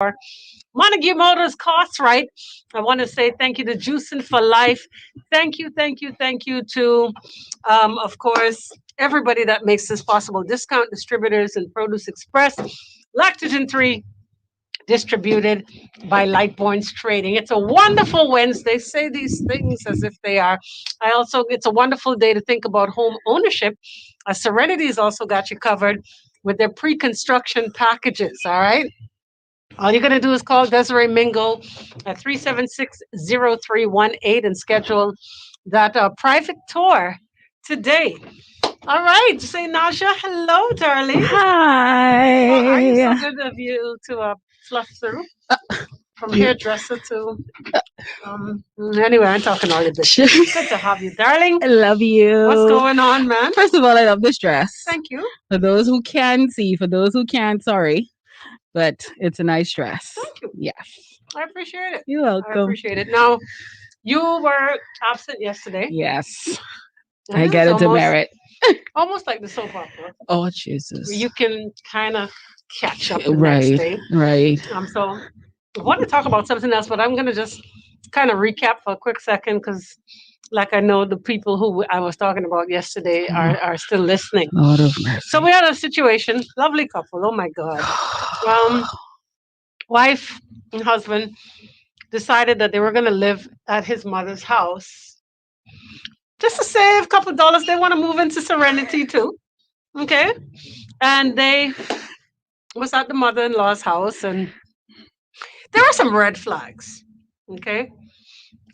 Montague Motors Costs Right. I want to say thank you to Juicing for Life. Thank you to, of course, everybody that makes this possible. Discount distributors and Produce Express, Lactogen 3, distributed by Lightborns Trading. It's a wonderful Wednesday. Say these things as if they are. It's a wonderful day to think about home ownership. Serenity's also got you covered with their pre-construction packages. All right. All you're going to do is call Desiree Mingle at 376-0318 and schedule that private tour today. All right. Say, Naja, hello, darling. How are you? So Hi. good of you to fluff through from hairdresser to. Anyway, I'm talking all of this. Good to have you, darling. I love you. What's going on, man? First of all, I love this dress. Thank you. For those who can see, for those who can't, sorry. But it's a nice dress. Thank you. Yes. I appreciate it. You're welcome. I appreciate it. Now, you were absent yesterday. Yes. And I this get is a demerit. almost like the soap opera. Oh, Jesus. You can kind of catch up the next Right. day. Right. So I want to talk about something else, but I'm going to just kind of recap for a quick second because, like, I know the people who I was talking about yesterday are still listening. Lord of mercy. So we had a situation, lovely couple. Oh my God. Wife and husband decided that they were going to live at his mother's house just to save a couple dollars. They want to move into Serenity too. Okay. And they was at the mother-in-law's house, and there were some red flags. Okay.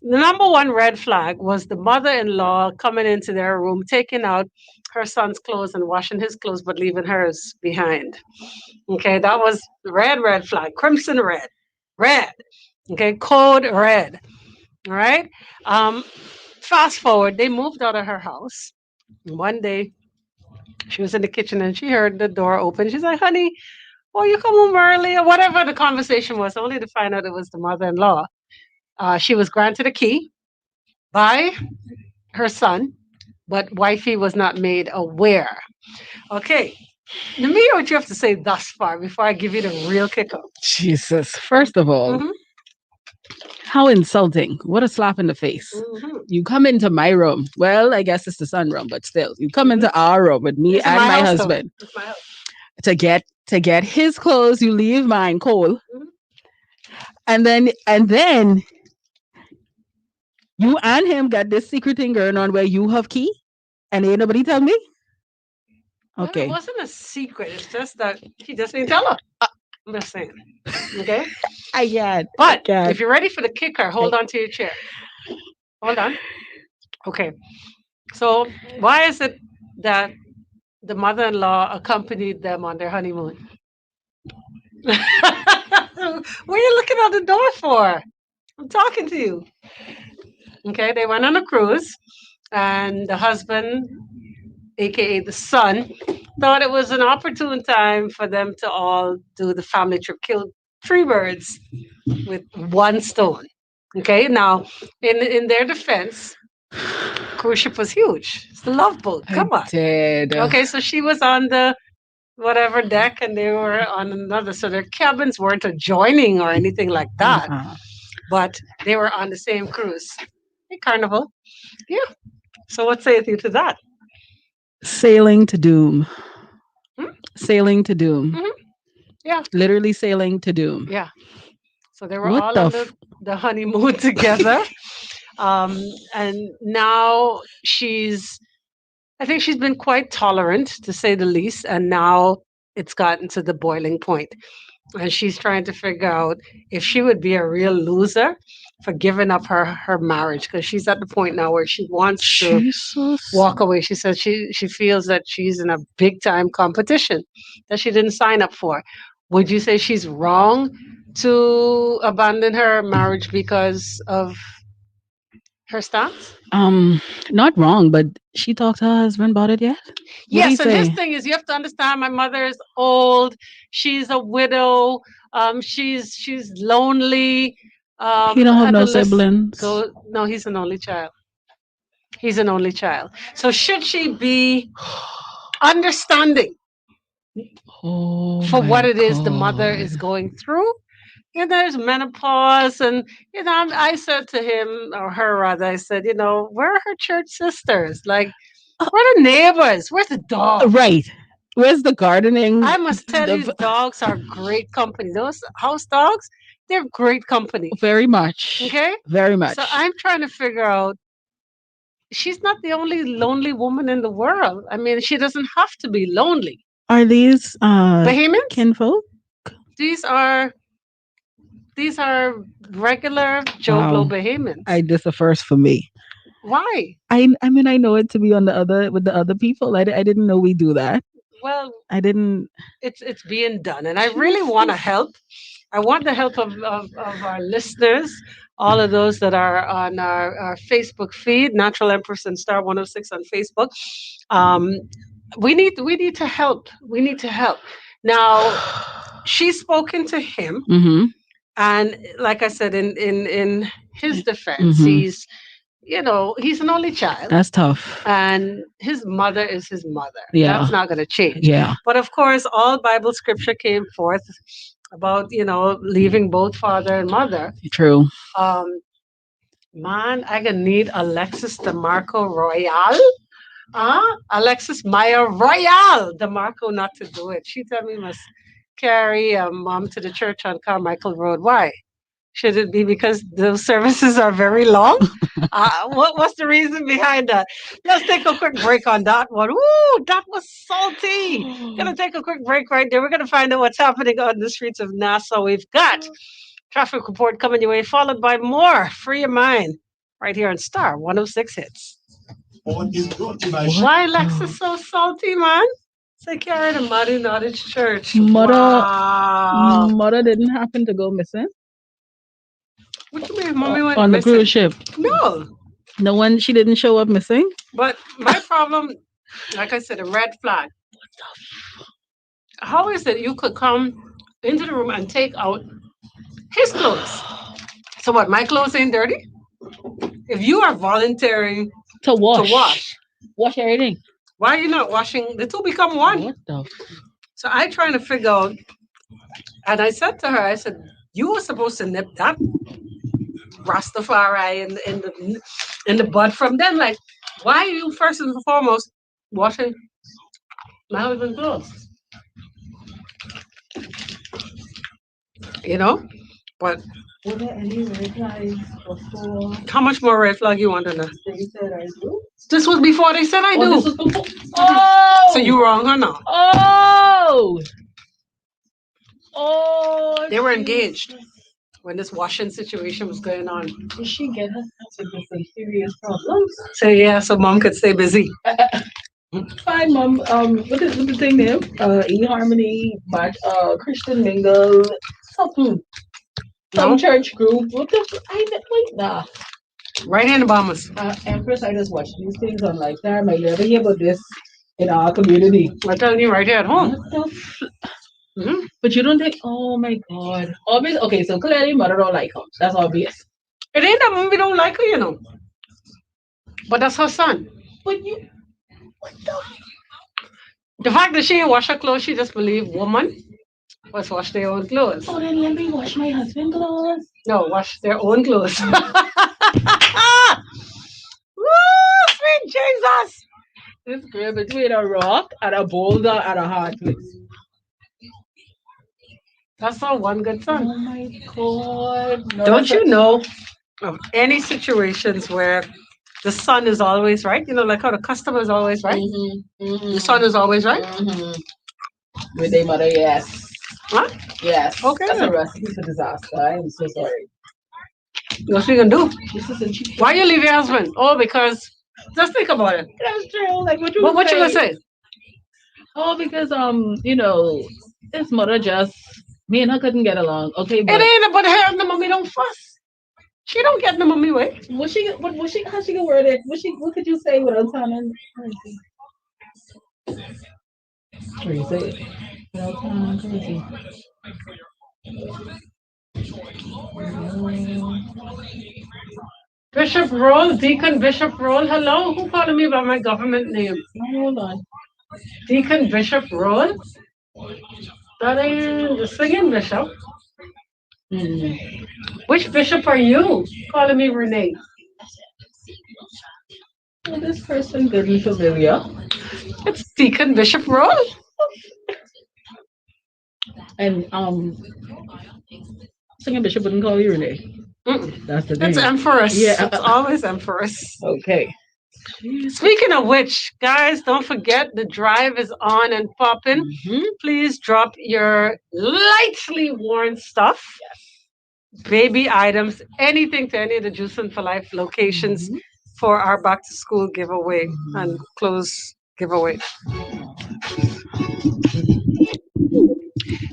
The number one red flag was the mother-in-law coming into their room, taking out her son's clothes and washing his clothes, but leaving hers behind. Okay, that was red flag, crimson red. Okay, code red. All right. Fast forward, they moved out of her house. One day, she was in the kitchen and she heard the door open. She's like, "Honey, oh, you come home early," or whatever the conversation was, only to find out it was the mother-in-law. She was granted a key by her son, but wifey was not made aware. Okay. Let me hear what you have to say thus far before I give you the real kicker. Jesus. First of all, how insulting. What a slap in the face. You come into my room. Well, I guess it's the sunroom, but still, you come into our room with me and my husband to get his clothes. You leave mine cold. And then you and him got this secret thing going on where you have key and ain't nobody tell me. Okay. Well, it wasn't a secret. It's just that he just didn't tell her. I'm just saying. Okay? I get. But if you're ready for the kicker, hold on to your chair. Hold on. Okay. So why is it that the mother-in-law accompanied them on their honeymoon? What are you looking out the door for? I'm talking to you. Okay, they went on a cruise, and the husband, aka the son, thought it was an opportune time for them to all do the family trip, kill 3 birds with 1 stone. Okay, now in their defense, cruise ship was huge. It's the Love Boat. Come on. Okay, so she was on the whatever deck and they were on another. So their cabins weren't adjoining or anything like that, but they were on the same cruise. Hey, Carnival. Yeah. So what saith you to that? Sailing to doom. Sailing to doom. Yeah. Literally sailing to doom. Yeah. So they were all on the honeymoon together. And now I think she's been quite tolerant, to say the least. And now it's gotten to the boiling point. And she's trying to figure out if she would be a real loser for giving up her marriage, because she's at the point now where she wants to walk away. She says she feels that she's in a big time competition that she didn't sign up for. Would you say she's wrong to abandon her marriage because of her stance? Not wrong, but she talked to her husband about it yet? Yes, and his thing is, you have to understand, my mother is old. She's a widow. She's lonely. He don't have no siblings. No, he's an only child. He's an only child. So should she be understanding for what it is the mother is going through? And there's menopause, and I said to him or her rather, I said, where are her church sisters? Like, where are the neighbors? Where's the dog? Right. Where's the gardening? I must tell you, these dogs are great company. Those house dogs, they're great company. Very much. Okay? Very much. So I'm trying to figure out, she's not the only lonely woman in the world. I mean, she doesn't have to be lonely. Are these Bahamians? kinfolk? These are regular Joe Blow Bahamians. This is a first for me. Why? I mean, I know it to be on with the other people. I didn't know we do that. Well, I didn't. It's being done, and I really want to help. I want the help of our listeners, all of those that are on our Facebook feed, Natural Empress and Star 106 on Facebook. We need to help. We need to help. Now, she's spoken to him, and like I said, in his defense, he's he's an only child. That's tough. And his mother is his mother. Yeah. That's not going to change. Yeah. But of course, all Bible scripture came forth about, leaving both father and mother. True. Man, I gonna need Alexis DeMarco Royale. Alexis Maya Royale DeMarco not to do it. She told me must carry mom to the church on Carmichael Road. Why? Should it be because those services are very long? What's the reason behind that? Let's take a quick break on that one. Ooh, that was salty. Gonna take a quick break right there. We're gonna find out what's happening on the streets of Nassau. We've got traffic report coming your way, followed by more Free Your Mind right here on Star 106 Hits. Why Lexus so salty, man? Say carry the Muddy Nottage Church. Mother didn't happen to go missing. What you mean, mommy went on the missing? cruise ship? No. No one. She didn't show up missing. But my problem, like I said, a red flag. How is it you could come into the room and take out his clothes? So what? My clothes ain't dirty? If you are volunteering to wash everything, why are you not washing? The two become one. What the? So I trying to figure out, and I said to her, I said, you were supposed to nip that Rastafari in the bud from them. Like, why are you first and foremost washing my husband's clothes? But were there any red flags before? How much more red flag you want to know? They said I do. This was before they said I do. This was before. Oh, so you wrong or no? Oh, they were engaged when this washing situation was going on. Did she get herself into some serious problems? So yeah, so mom could stay busy. Fine, mom. What is the thing name? eHarmony, Christian Mingle, something. Some church group. What the? Nah. Right in the Bahamas. Empress, I just watch these things on Lifetime. I never hear about this in our community. I'm telling you right here at home. But you don't think, oh my God. Obvious. Okay, so clearly mother don't like her. That's obvious. It ain't that mommy don't like her, But that's her son. But you, what the fact that she didn't wash her clothes, she just believed woman must wash their own clothes. Oh, then let me wash my husband's clothes. No, wash their own clothes. Woo, sweet Jesus. This girl between a rock and a boulder and a hard place. That's our one good son. Oh my God. No, don't you know of any situations where the son is always right? Like how the customer is always right? The son is always right? With their mother, yes. Huh? Yes. Okay. That's a recipe for disaster. I am so sorry. What's we gonna do? Why you leave your husband? Oh, because just think about it. That's true. Like what you gonna say? Oh, because his mother just me and her couldn't get along. Okay, but it ain't about her and the mommy don't fuss. She don't get in the mommy way. How she gonna word it? What could you say without sounding crazy? What do you say? Without sounding crazy. Bishop Roll, Deacon Bishop Roll. Hello, who calling me by my government name? Hold on. Deacon Bishop Roll. That ain't the singing bishop. Mm. Which bishop are you calling me Renee? Well, this person didn't familiar. It's Deacon Bishop Roll. And singing bishop wouldn't call you Renee. That's the thing. It's Empress. Yeah. It's always Empress. Okay. Speaking of which, guys, don't forget the drive is on and popping. Please drop your lightly worn stuff, baby items, anything to any of the Juicing for Life locations for our back to school giveaway and close giveaway.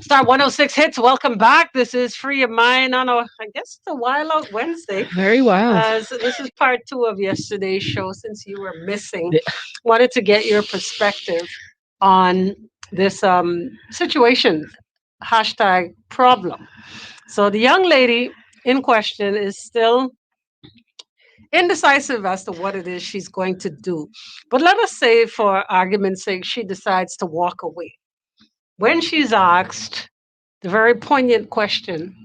Star 106 hits. Welcome back. This is Free Your Mind on I guess it's a Wild Out Wednesday. Very wild. So this is part 2 of yesterday's show since you were missing. Wanted to get your perspective on this situation, #problem. So the young lady in question is still indecisive as to what it is she's going to do. But let us say, for argument's sake, she decides to walk away. When she's asked the very poignant question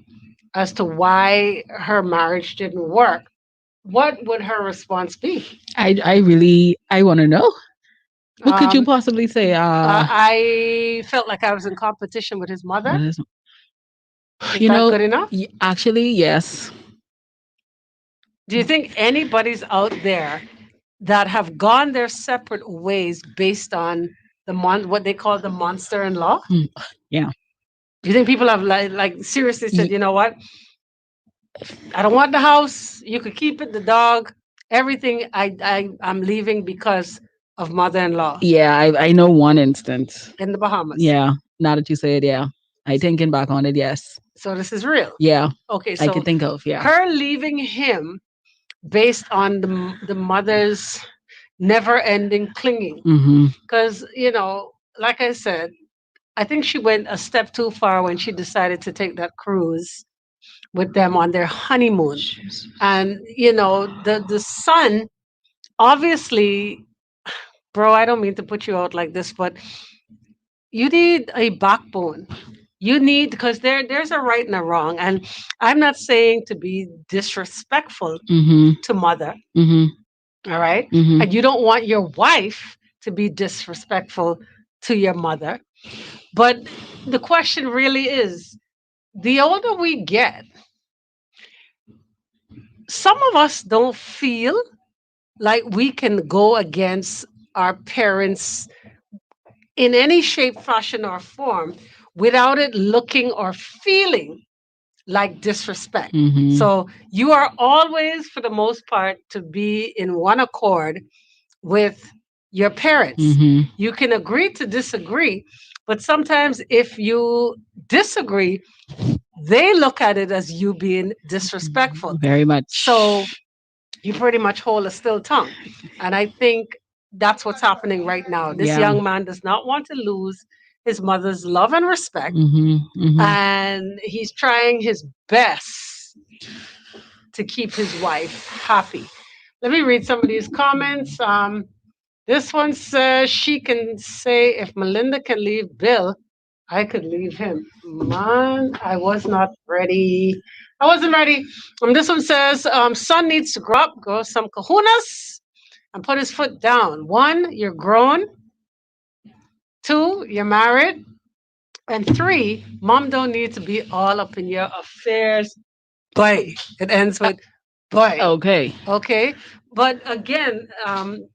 as to why her marriage didn't work, what would her response be? I want to know. What could you possibly say? I felt like I was in competition with his mother. Is that good enough? Actually, yes. Do you think anybody's out there that have gone their separate ways based on what they call the monster-in-law? Yeah. Do you think people have like seriously said, you know what? I don't want the house. You could keep it, the dog, everything. I'm leaving because of mother-in-law. Yeah, I know one instance. In the Bahamas. Yeah. Now that you say it, yeah. I thinking back on it, yes. So this is real. Yeah. Okay, so I can think of, yeah. Her leaving him based on the mother's never-ending clinging. Because, like I said, I think she went a step too far when she decided to take that cruise with them on their honeymoon. And, the son, obviously, bro, I don't mean to put you out like this, but you need a backbone. You need, because there's a right and a wrong. And I'm not saying to be disrespectful to mother. All right? And you don't want your wife to be disrespectful to your mother. But the question really is, the older we get, some of us don't feel like we can go against our parents in any shape, fashion, or form without it looking or feeling like disrespect. So you are always, for the most part, to be in one accord with your parents. You can agree to disagree, but sometimes if you disagree, they look at it as you being disrespectful. Very much. So you pretty much hold a still tongue. And I think that's what's happening right now. This young man does not want to lose his mother's love and respect. And he's trying his best to keep his wife happy. Let me read some of these comments. This one says, she can say, if Melinda can leave Bill, I could leave him. Man, I was not ready. I wasn't ready. This one says, son needs to grow up, grow some kahunas, and put his foot down. 1, you're grown. 2, you're married. And 3, mom don't need to be all up in your affairs. Boy, it ends with boy. Okay. Okay. But again,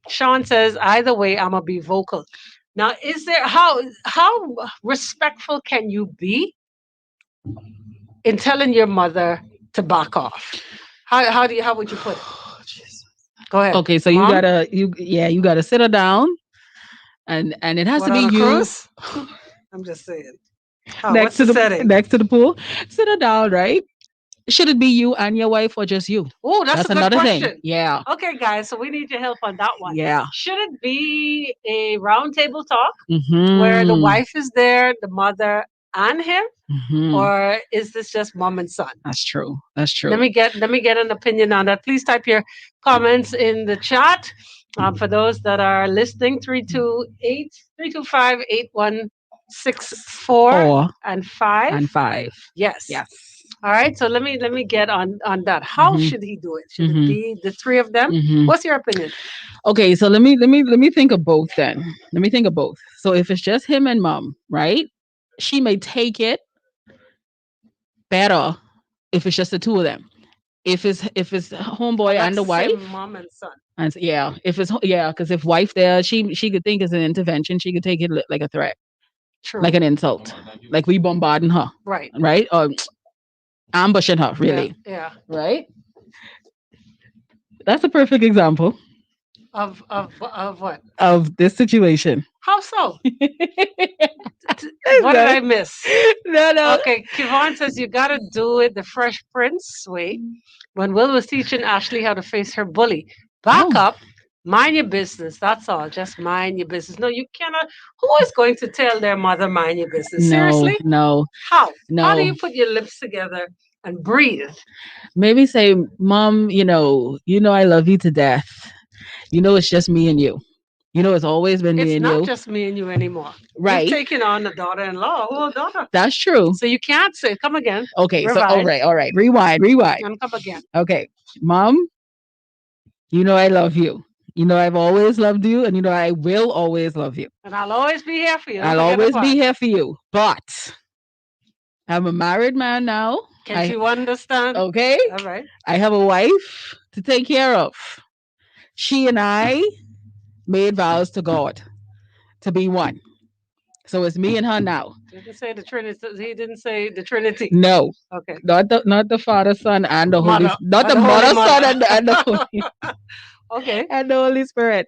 Sean says, either way, I'm going to be vocal. Now, is there, how respectful can you be in telling your mother to back off? How would you put it? Go ahead. Okay, so Mom? you gotta sit her down, and it has to be you. Cruise? I'm just saying. Next to the pool, sit her down, right? Should it be you and your wife, or just you? Oh, that's a good another question. thing. Yeah. Okay, guys, so we need your help on that one. Yeah. Should it be a round table talk where the wife is there, the mother and him, or is this just mom and son? That's true. That's true. Let me get an opinion on that. Please type your comments in the chat. For those that are listening, 325-8164 and 5. And 5. Yes. Yes. All right. So let me get on that. How Mhm. should he do it? Should it Mhm. be the three of them? Mhm. What's your opinion? Okay, so let me think of both then. Let me think of both. So if it's just him and mom, right? She may take it better if it's just the two of them. If it's homeboy and That's the the same wife, mom and son. and yeah, because if wife there, she could think it's an intervention. She could take it like a threat, like True. an insult, like we bombarding her, Right. right? Or ambushing her, Yeah. really, Yeah. right? That's a perfect example Of what? of this situation. How so? No, What did I miss? no. Okay, Kivon says you got to do it the Fresh Prince way. When Will was teaching Ashley how to face her bully, back Oh. up, mind your business. That's all. Just mind your business. No, you cannot. Who is going to tell their mother mind your business? No, Seriously? no, How? How do no. you put your lips together and breathe? Maybe say, Mom, I love you to death. It's just me and you. It's always been me It's and not you. just me and you anymore. You've Right. taken on a daughter-in-law, a whole daughter. That's true. So you can't say, come again. Okay, so Revise. all right. Rewind. And come again. Okay. Mom, I love you. I've always loved you, and I will always love you. And I'll always be here for you. Don't I'll forget the always part. be here for you. But I'm a married man now. Can't you understand? Okay. All right. I have a wife to take care of. She and I made vows to God to be one. So it's me and her now. He didn't say the Trinity. He didn't say the Trinity. No, Okay. not the Father, Son, and the Holy, Mother. not the Holy Mother, Mother. Son, and the Holy, Okay. and the Holy Spirit.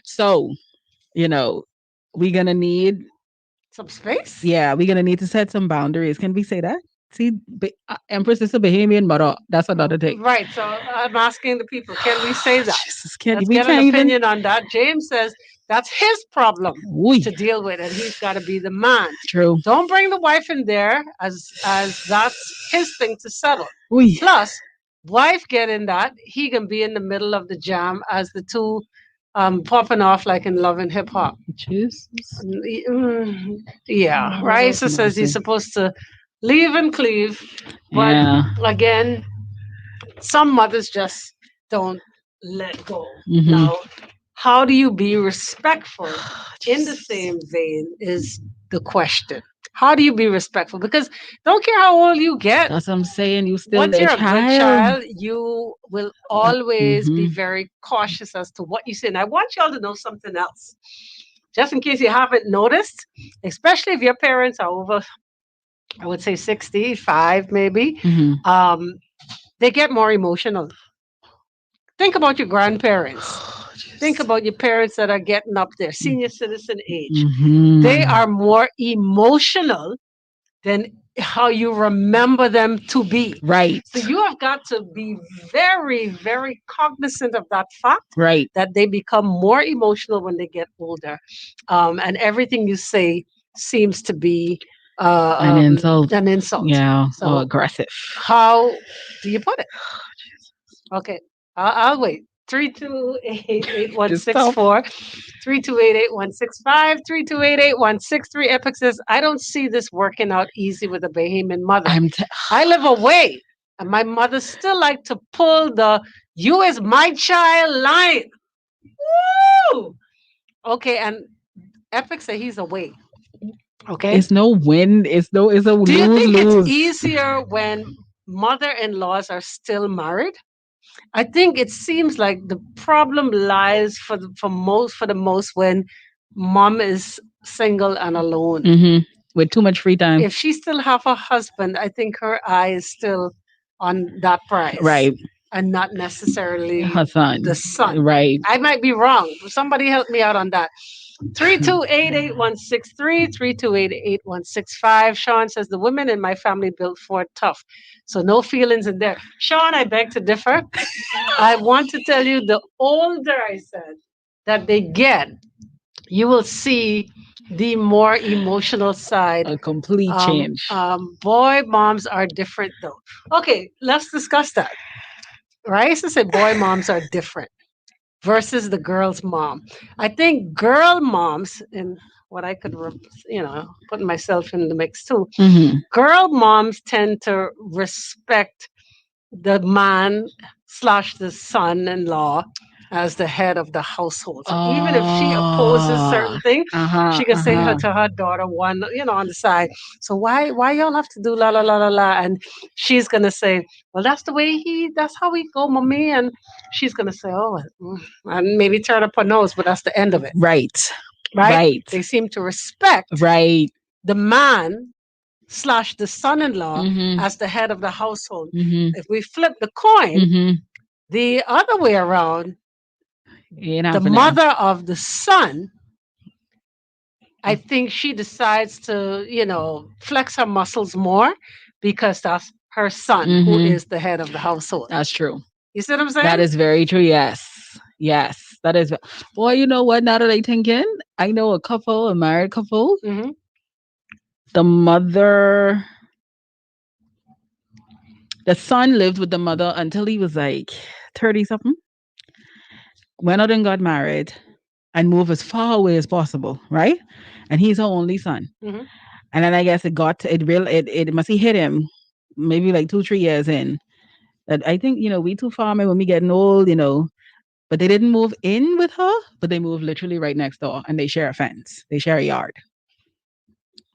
So, we're gonna need Some space? yeah, we're gonna need to set some boundaries. Can we say that? See, Empress is a Bahamian mother. That's another thing. Right. So I'm asking the people, can we say that? Jesus, Let's we get can't an even. opinion on that. James says that's his problem Oy, to deal with, and he's got to be the man. true. Don't bring the wife in there as that's his thing to settle. Oy. Plus, wife get in that, he can be in the middle of the jam as the two popping off like in Love and Hip Hop. Jesus. Yeah, Oh, Raisa says mercy. he's supposed to leave and cleave, but Yeah. again, some mothers just don't let go. Mhm. Now, how do you be respectful in the same vein is the question. How do you be respectful? Because don't care how old you get, That's what I'm saying. You still once a you're a good child. child, you will always be Mhm. very cautious as to what you say. And I want y'all to know something else. Just in case you haven't noticed, especially if your parents are over, I would say 65 maybe, Mhm. they get more emotional. Think about your grandparents. Think about your parents that are getting up there, senior citizen age. Mhm. They are more emotional than how you remember them to be. Right. So you have got to be very, very cognizant of that fact Right. that they become more emotional when they get older. And everything you say seems to be An insult. An insult. Yeah. So Or aggressive. how do you put it? Okay, I'll wait. 3288164, 3288165, 3288163. Epic says, I don't see this working out easy with a Bahamian mother. I live away, and my mother still like to pull the "you is my child" line. Woo! Okay, and Epic said he's away. Okay, It's no win. It's a lose lose. do you think it's easier when mother-in-laws are still married? I think it seems like the problem lies for the most when mom is single and alone. Mm-hmm. With too much free time. If she still have a husband, I think her eye is still on that prize, Right. and not necessarily Her son. the son. Right. I might be wrong. Somebody help me out on that. 3288163, 3288165. Sean says the women in my family built Ford tough. So no feelings in there. Sean, I beg to differ. I want to tell you the older I said that they get, you will see the more emotional side. A complete change. Boy, moms are different though. Okay, let's discuss that. Raisa said boy moms are different. versus the girl's mom. I think girl moms, and what I could, put myself in the mix too. Mm-hmm. Girl moms tend to respect the man slash the son-in-law as the head of the household. So even if she opposes certain thing, she can say her to her daughter one, on the side. So why y'all have to do la la la la la? And she's gonna say, well, that's how we go, mommy. And she's gonna say, oh, and maybe turn up her nose, but that's the end of it. Right. Right. They seem to respect the man slash the son-in-law as the head of the household. If we flip the coin, the other way around, the mother of the son, I think she decides to, flex her muscles more because that's her son who is the head of the household. That's true. You see what I'm saying? That is very true. Yes. That is. Boy, you know what? Now that I think in, I know a married couple. The mother, the son lived with the mother until he was like 30 something. Went out and got married and moved as far away as possible, right? And he's her only son. And then I guess it must have hit him maybe like 2-3 years in that I think, we too far when we getting old, but they didn't move in with her, but they moved literally right next door and they share a fence. They share a yard.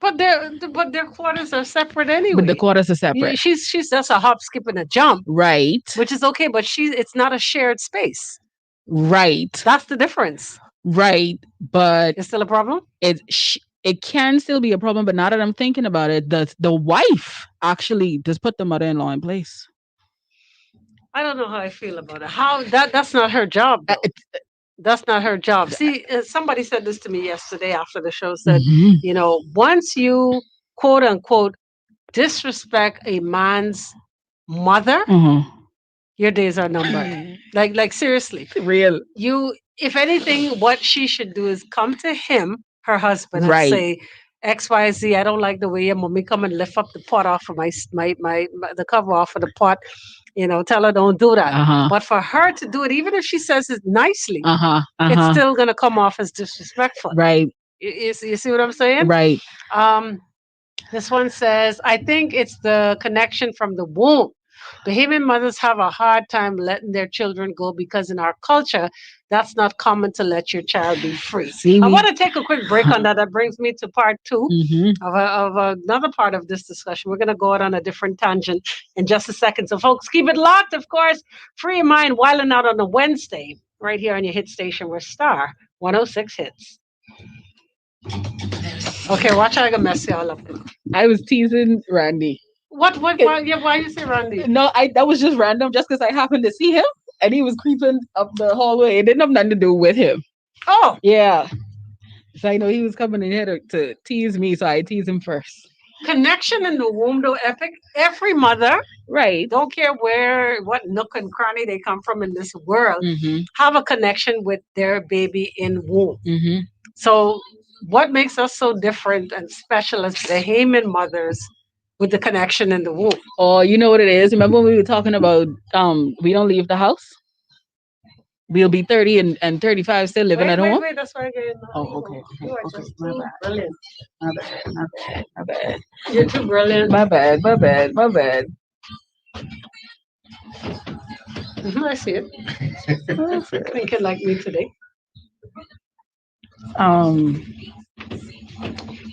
But their quarters are separate anyway. But the quarters are separate. She's just a hop, skip, and a jump. Right. Which is okay, but it's not a shared space. Right. That's the difference. Right. But it's still a problem? It can still be a problem, but now that I'm thinking about it, the wife actually just put the mother-in-law in place. I don't know how I feel about it. That's not her job. That's not her job. See, somebody said this to me yesterday after the show. Said, once you quote unquote disrespect a man's mother, your days are numbered. Like seriously, real. If anything, what she should do is come to him, her husband, and say, XYZ, I don't like the way your mommy come and lift up the pot off of my the cover off of the pot. Tell her don't do that. But for her to do it, even if she says it nicely, it's still gonna come off as disrespectful. Right. You see what I'm saying? Right. This one says, I think it's the connection from the womb. Bahamian mothers have a hard time letting their children go because in our culture, that's not common to let your child be free. I want to take a quick break on that. That brings me to part 2 of another part of this discussion. We're going to go out on a different tangent in just a second. So folks, keep it locked, of course. Free your mind, wilding out on a Wednesday, right here on your hit station where Star 106 hits. Okay, watch how I can mess y'all up. I was teasing Randy. Why you say Randy? No, that was just random, just because I happened to see him and he was creeping up the hallway. It didn't have nothing to do with him. Oh, yeah. So I know he was coming in here to tease me, so I teased him first. Connection in the womb, though, epic. Every mother, right? Don't care what nook and cranny they come from in this world, have a connection with their baby in womb. So, what makes us so different and special as Bahamian mothers? With the connection in the womb. Oh, you know what it is? Remember when we were talking about we don't leave the house? We'll be 30 and 35 still living at home? Wait, that's why I get okay. You are just too brilliant. My bad. You're too brilliant. My bad. I see it. Thinking like me today.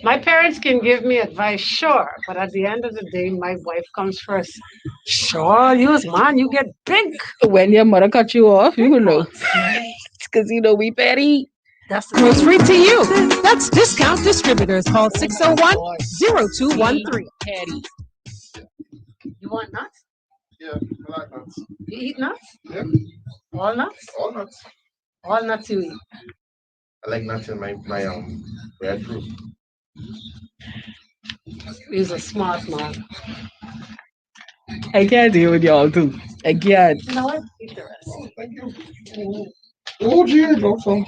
My parents can give me advice, sure, but at the end of the day, my wife comes first. Sure, you get pink. When your mother cut you off, you will know. Because we petty. That's goes free to you. That's Discount Distributors. Call 601-0213. Petty. You want nuts? Yeah, I like nuts. You eat nuts? Yeah. All nuts? All nuts. All nuts you eat. I like nuts in my bread fruit. He's a smart man. I can't deal with y'all too. I can't. You know what? Eat the rest. Oh, thank you. Oh, gee, I dropped some.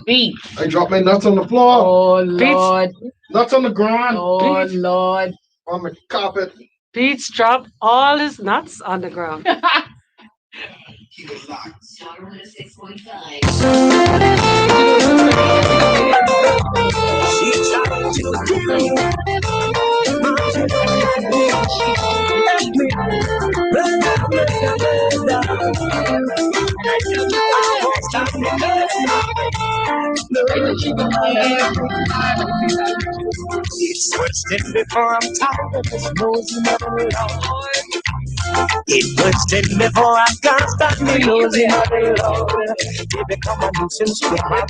Beets. I dropped my nuts on the floor. Oh, Lord. Nuts on the ground. Oh, Lord. On the carpet. Beats dropped all his nuts on the ground. Keep it locked. It's worse than before. I'm tired of this nosy mother-in-law. It was then before I got stuck me losing my love. They become a nuisance to my life.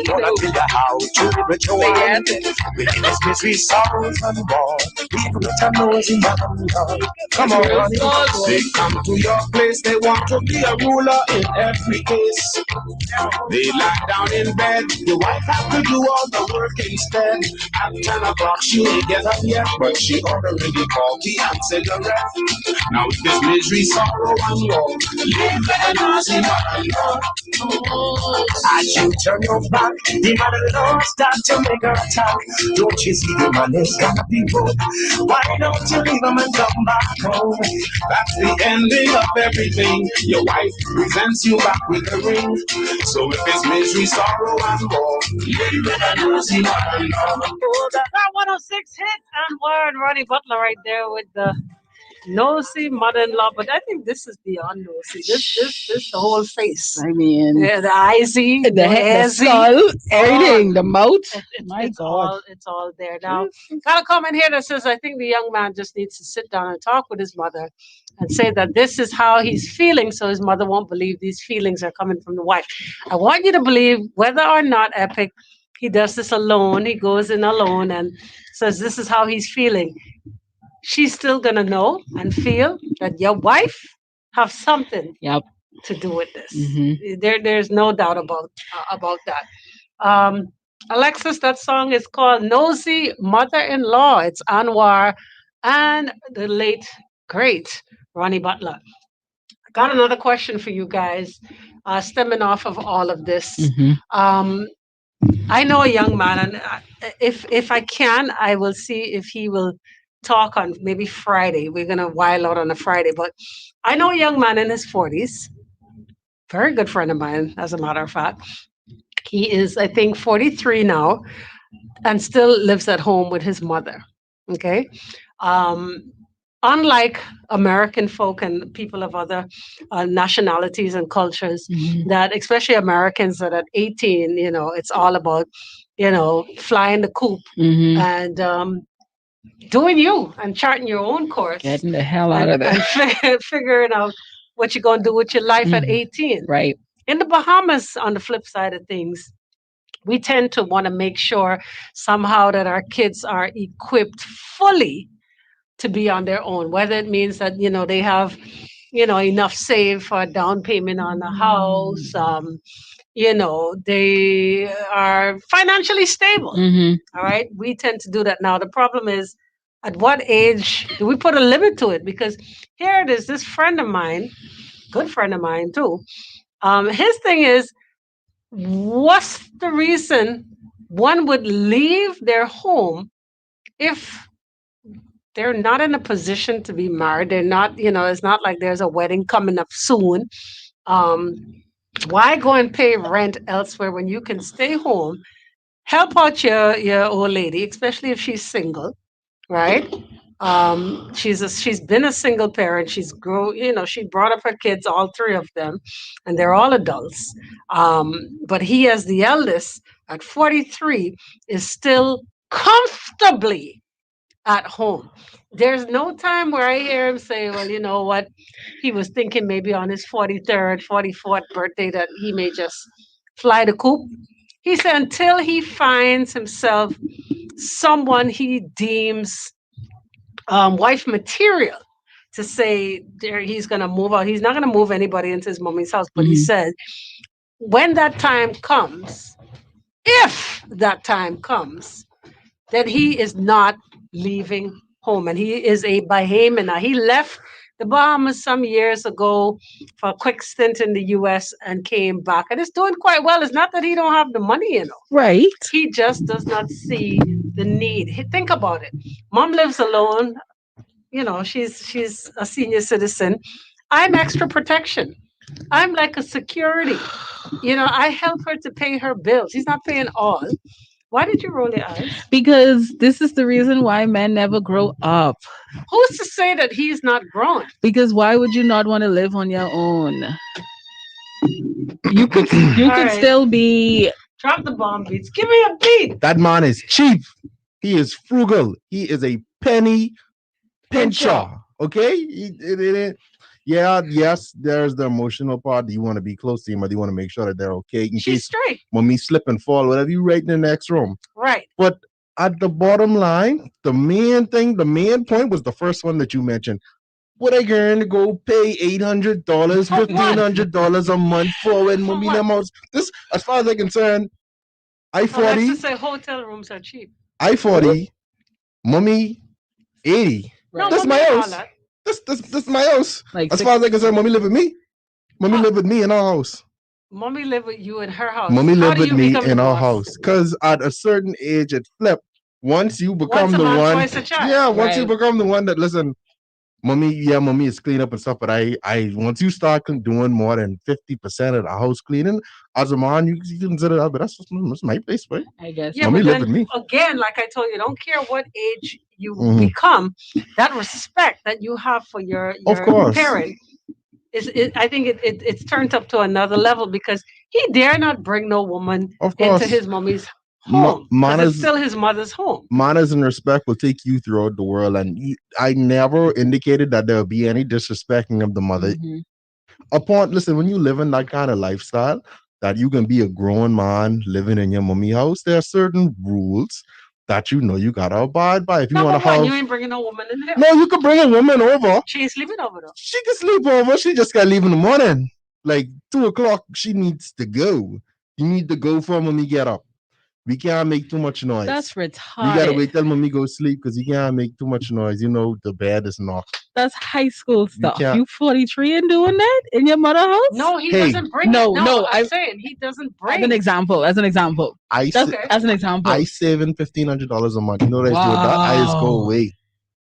Wanna tell you how to live your life. Within this misery, sorrows and war. People with a nosy love. Come on, honey. They come to your place. They want to be a ruler in every case. They lie down in bed. The wife have to do all the work instead. At 10 o'clock she ain't get up yet, but she already coffee and cigarette. Now with this misery, sorrow and woe, live and nothing but love. As you turn your back, the mother-in-law start to make her attack. Don't you see the man is gonna be good? Why don't you leave him and come back home? That's the ending of everything. Your wife presents you back with a ring. So if it's misery, sorrow and woe, live and nothing but love. That 106 hit and word Ronnie Butler right there with the nosy mother-in-law, but I think this is beyond nosy. This the whole face. I mean, Yeah, the eyesy, the head, the skull, everything, the mouth. My God, it's all there now. Got a comment here that says, I think the young man just needs to sit down and talk with his mother and say that this is how he's feeling, so his mother won't believe these feelings are coming from the wife. I want you to believe, whether or not Epic, he does this alone. He goes in alone and says this is how he's feeling. She's still gonna know and feel that your wife have something to do with this. There's no doubt about that. Alexis, that song is called Nosy Mother-in-Law. It's Anwar and the late great Ronnie Butler. I got another question for you guys, stemming off of all of this. I know a young man, and if I can, I will see if he will talk on maybe Friday. We're gonna while out on a Friday, but I know a young man in his 40s, very good friend of mine, as a matter of fact. He is, I think, 43 now, and still lives at home with his mother. Okay. Unlike American folk and people of other nationalities and cultures, that especially Americans that at 18, it's all about, flying the coop and doing you and charting your own course. Getting the hell out of there. And figuring out what you're going to do with your life at 18. Right. In the Bahamas, on the flip side of things, we tend to want to make sure somehow that our kids are equipped fully to be on their own, whether it means that, they have, enough saved for a down payment on the house, they are financially stable. All right. We tend to do that now. The problem is, at what age do we put a limit to it? Because here it is, this friend of mine, good friend of mine too. His thing is, what's the reason one would leave their home if they're not in a position to be married? They're not, it's not like there's a wedding coming up soon. Why go and pay rent elsewhere when you can stay home, help out your old lady, especially if she's single, right? She's been a single parent. She's she brought up her kids, all three of them, and they're all adults. But he, as the eldest, at 43, is still comfortably at home. There's no time where I hear him say, well, you know what, he was thinking maybe on his 43rd, 44th birthday that he may just fly the coop. He said until he finds himself someone he deems wife material to say he's going to move out. He's not going to move anybody into his mommy's house, but he said when that time comes, if that time comes, that he is not leaving home, and he is a Bahamian. Now, he left the Bahamas some years ago for a quick stint in the U.S. and came back, and it's doing quite well. It's not that he don't have the money, Right. He just does not see the need. Think about it. Mom lives alone. She's a senior citizen. I'm extra protection. I'm like a security. I help her to pay her bills. He's not paying all. Why did you roll your eyes? Because this is the reason why men never grow up. Who's to say that he's not grown? Because why would you not want to live on your own? You could right. still be. Drop the bomb beats. Give me a beat. That man is cheap. He is frugal. He is a penny pincher. Okay? Yes, there's the emotional part. You want to be close to him, but you want to make sure that they're okay. She's straight. Mommy slip and fall, whatever you right in the next room. Right. But at the bottom line, the main point was the first one that you mentioned. Would I going to go pay $800, $1,500 a month for when mommy them house? This, as far as I'm concerned, I-40. Let's just say hotel rooms are cheap. I-40, mommy 80. No, That's my house. This my house. Like as far as I'm concerned, mommy live with me. Mommy live with me in our house. Mommy live with you in her house. Mommy live with me in our house. Because at a certain age, it flipped. Once you become the one, once you become the one that listen, mommy is clean up and stuff. But I once you start doing more than 50% of the house cleaning, as a man, you consider that. But that's my place, right? I guess. Yeah, mommy but live with me. Again, like I told you, don't care what age you become. That respect that you have for your parent I think it's turned up to another level because he dare not bring no woman into his mommy's home. It's still his mother's home. Manners and respect will take you throughout the world, and I never indicated that there will be any disrespecting of the mother. Listen, when you live in that kind of lifestyle, that you can be a grown man living in your mommy house, there are certain rules that you gotta abide by. If you want to have, you ain't bringing no woman in there. No, you can bring a woman over. She ain't sleeping over though. She can sleep over. She just gotta leave in the morning, like 2:00. She needs to go. You need to go for mommy get up. We can't make too much noise. That's retarded. You gotta wait till mommy go sleep because you can't make too much noise. The bed is knocked. That's high school stuff. You 43 and doing that in your mother's house? No, he doesn't bring it. No, I'm saying he doesn't bring it. As an example. I saving $1,500 a month. You know what I do with that? I just go away.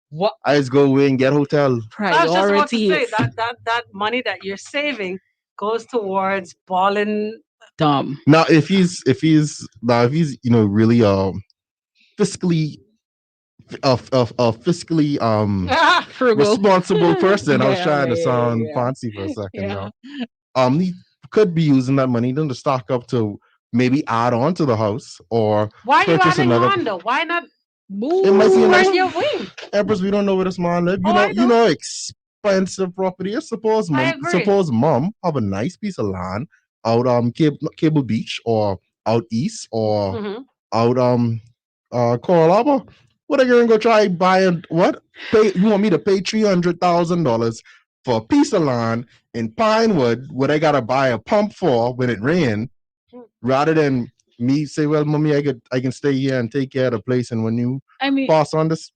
What? I just go away and get hotel. Priorities. I was just about to say that money that you're saving goes towards balling. Dumb. Now, if he's really fiscally responsible person. I was trying to sound fancy for a second. He could be using that money then to stock up to maybe add on to the house or why purchase another. On, though? Why not? It might be nice. Your wing. Empress, we don't know where this man lives. You know, expensive property. Suppose mom have a nice piece of land out Cable Beach or out east or out Coral Harbor. What are you gonna go try buying? What? You want me to pay $300,000 for a piece of land in Pinewood where they gotta buy a pump for when it rains, rather than me say, well, mommy, I can stay here and take care of the place, and when you pass on this,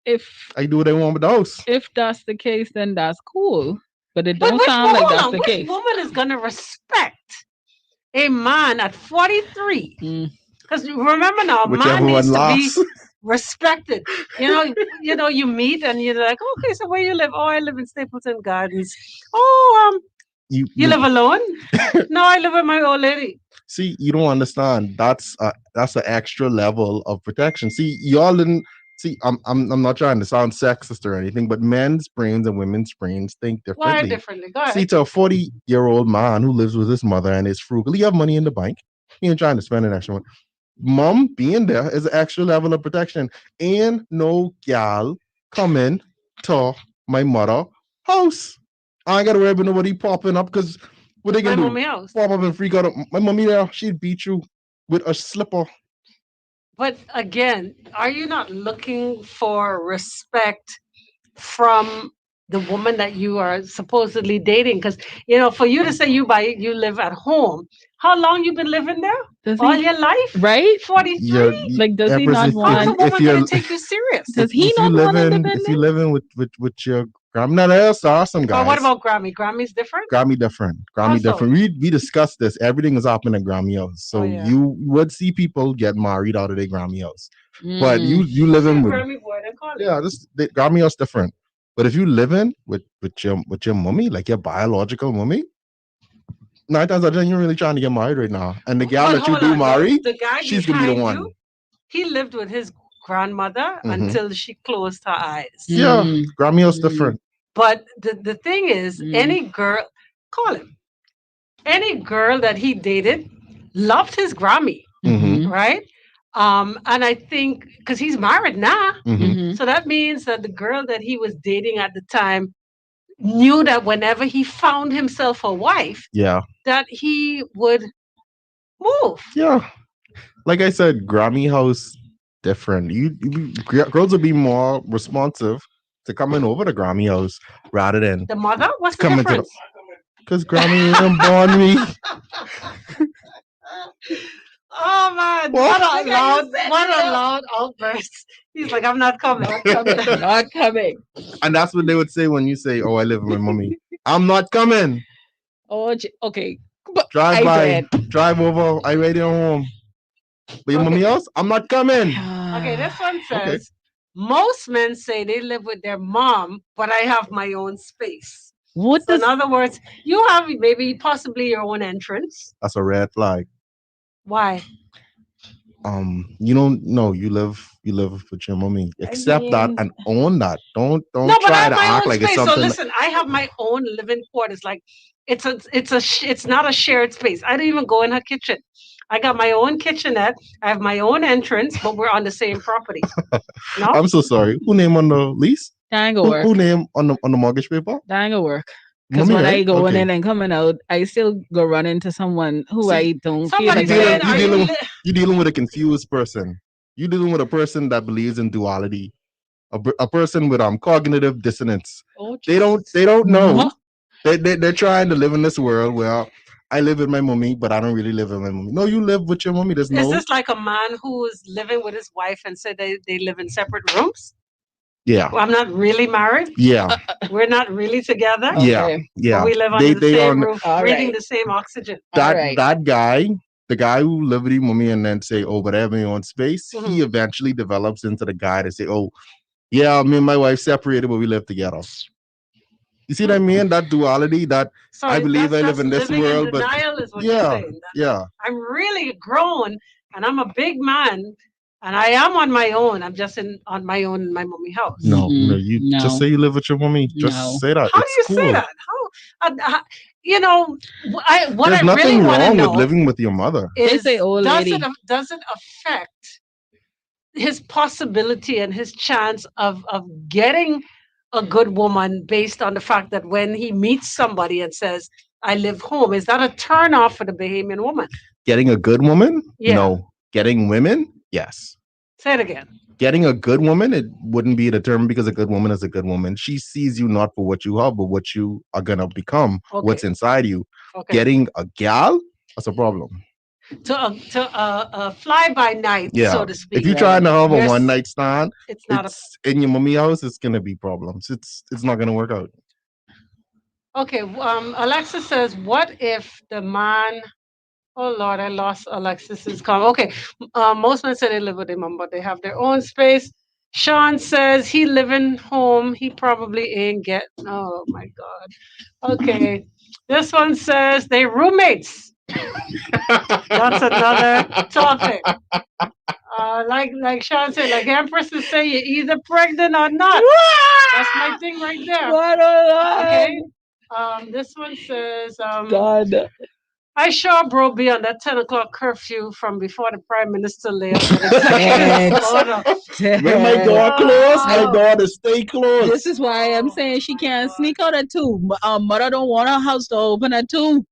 if I do what I want with the house. If that's the case, then that's cool. But it don't sound like that's the case. Which woman is gonna respect a man at 43? Because remember now, man needs to be respected. You meet and you're like, okay, so where you live? Oh, I live in Stapleton Gardens. Oh, you live alone? No, I live with my old lady. See, you don't understand. That's an extra level of protection. See, y'all didn't. See, I'm not trying to sound sexist or anything, but men's brains and women's brains think differently. Why differently? Go ahead. See, to a 40-year-old man who lives with his mother and is frugal, he have money in the bank. He ain't trying to spend an extra one. Mom being there is an extra level of protection. And no gal coming to my mother house. I ain't got to worry about nobody popping up because what they gonna do? Mommy house. Pop up and freak out. My mommy there, she'd beat you with a slipper. But again, are you not looking for respect from the woman that you are supposedly dating? Because for you to say you live at home, how long you been living there? All your life, right? 43. Like, does he not want? How's a woman gonna take you serious? Does he not want independence? If you living with your Grammy, there are some guys. Oh, what about Grammy? Grammy's different. Grammy different. We discussed this. Everything is happening at Grammy house, so you would see people get married out of their Grammy house. But you living with Grammy boy, they call it. the Grammy house different. But if you live in with your mommy, like your biological mommy, 9 times out of 10, you're really trying to get married right now. And the gal that you do marry, the guy she's gonna be the one. He lived with his grandmother until she closed her eyes. Yeah, Grammy house different. But the thing is, any girl, call him, any girl that he dated loved his Grammy, right? And I think because he's married now, so that means that the girl that he was dating at the time knew that whenever he found himself a wife, that he would move. Yeah, like I said, Grammy house different. Girls will be more responsive to coming over to Grammy house rather than the mother. What's the difference? Because Grammy didn't born me. Oh man, what a loud outburst. He's like, I'm not coming. Not coming. And that's what they would say when you say, oh, I live with my mommy. I'm not coming. Oh, okay. Drive over. I ready on home. But your mommy else? I'm not coming. Okay, this one says, most men say they live with their mom, but I have my own space. In other words, you have maybe possibly your own entrance. That's a red flag. Why? You don't know you live with your mommy. Accept that and own that. Don't try to act like it's something. So listen, I have my own living quarters. Like it's not a shared space. I don't even go in her kitchen. I got my own kitchenette. I have my own entrance, but we're on the same property. No? I'm so sorry. Who name on the lease? That ain't gonna work. Who name on the mortgage paper? That ain't gonna work. Because when I go in and coming out, I still go run into someone who I don't feel like you're dealing with a confused person. You're dealing with a person that believes in duality. A person with cognitive dissonance. Oh, they don't know. They're trying to live in this world where I live with my mommy, but I don't really live with my mommy. No, you live with your mommy. Is this like a man who's living with his wife and said they live in separate rooms? Yeah. Well, I'm not really married. Yeah. We're not really together. Okay. Yeah. We live under the same roof, breathing the same oxygen. That guy, the guy who live with his mommy and then say, oh, but I have my own space, he eventually develops into the guy to say, oh, yeah, me and my wife separated, but we live together. You see what I mean? That duality, I believe I live in this world, but is what you're saying. I'm really grown and I'm a big man. And I am on my own. I'm just on my own in my mommy house. No, just say you live with your mommy. Just say that. How do you say that? How what There's I really want to know with living with your mother. Is does it affect his possibility and his chance of getting a good woman based on the fact that when he meets somebody and says, I live home, is that a turn off for the Bahamian woman? Getting a good woman? Yeah. No. Getting women? Yes. Say it again. Getting a good woman, it wouldn't be determined because a good woman is a good woman. She sees you not for what you are, but what you are going to become, what's inside you. Okay. Getting a gal, that's a problem. To a fly-by-night, so to speak. If you're trying to have a one-night stand, in your mommy house, it's going to be problems. It's not going to work out. Okay. Alexa says, what if the man... Oh Lord, I lost Alexis's comment. Okay, most men say they live with their mom, but they have their own space. Sean says he living home. He probably ain't get. Oh my God. Okay, this one says they roommates. That's another topic. Like Sean said, like Empress would say, you're either pregnant or not. That's my thing right there. What a okay. This one says, God. I sure bro be on that 10 o'clock curfew from before the Prime Minister left. When my door closed, my door to stay closed. This is why I'm saying she can't sneak out at 2. Mother don't want her house to open at 2.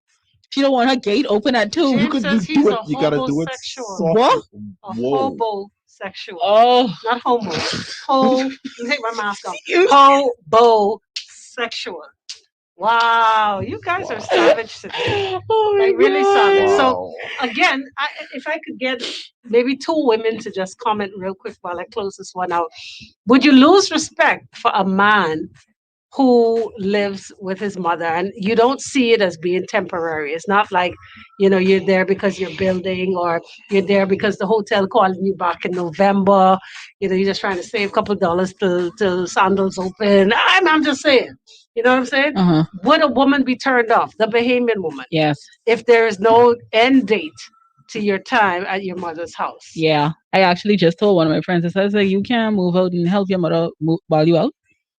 She don't want her gate open at 2. You could do it. You gotta do it. What? A hobosexual. Oh, not homo. Take my mask off. Hobosexual. Wow, you guys are savage today. Like, really savage. So again, if I could get maybe 2 women to just comment real quick while I close this one out. Would you lose respect for a man who lives with his mother, and you don't see it as being temporary. It's not like, you're there because you're building, or you're there because the hotel called you back in November. You're just trying to save a couple of dollars till sandals open. I'm just saying. You know what I'm saying? Uh-huh. Would a woman be turned off, the Bahamian woman, Yes. if there is no end date to your time at your mother's house? Yeah. I actually just told one of my friends, I said, you can't move out and help your mother while you out.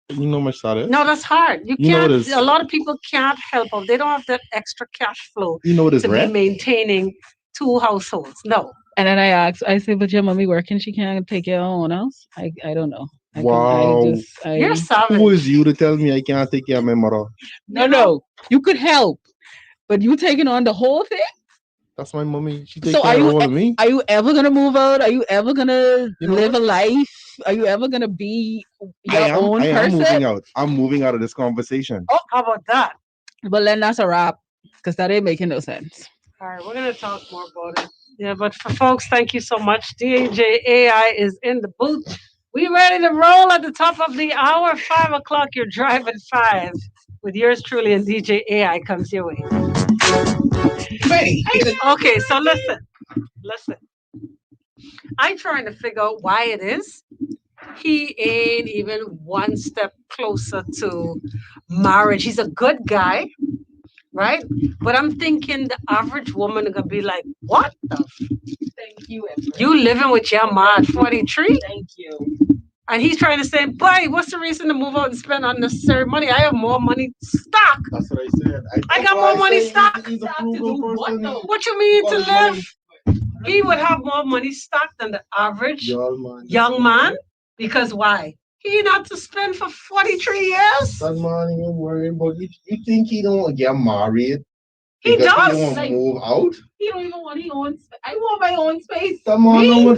You know how much that is? No, that's hard. You can't. A lot of people can't help out. They don't have that extra cash flow to be maintaining 2 households. No. And then I said, but your mommy working, she can't take care of her own house? I don't know. Wow. You're savage. Who is you to tell me I can't take care of my mother? No. You could help, but you taking on the whole thing? That's my mommy. She takes care of all of me. Are you ever gonna move out? Are you ever gonna live a life? Are you ever gonna be your own person? I am moving out. I'm moving out of this conversation. Oh, how about that? But then that's a wrap, because that ain't making no sense. All right, we're gonna talk more about it. Yeah, but for folks, thank you so much. DJAI is in the booth. We ready to roll at the top of the hour. 5 o'clock. You're driving 5 with yours truly, and DJAI comes your way. Okay, so listen. I'm trying to figure out why it is he ain't even one step closer to marriage. He's a good guy, right? But I'm thinking the average woman is gonna be like, what the? Thank you, Empress. You living with your ma at 43? Thank you. And he's trying to say, boy, what's the reason to move out and spend unnecessary money? I have more money stock. That's what I said. I got more money stock. What you mean to live? He would have more money stock than the average young man. Because why? He not to spend for 43 years. That man ain't worried, but you think he don't get married? He does. He don't move out. He don't even want his own space. I want my own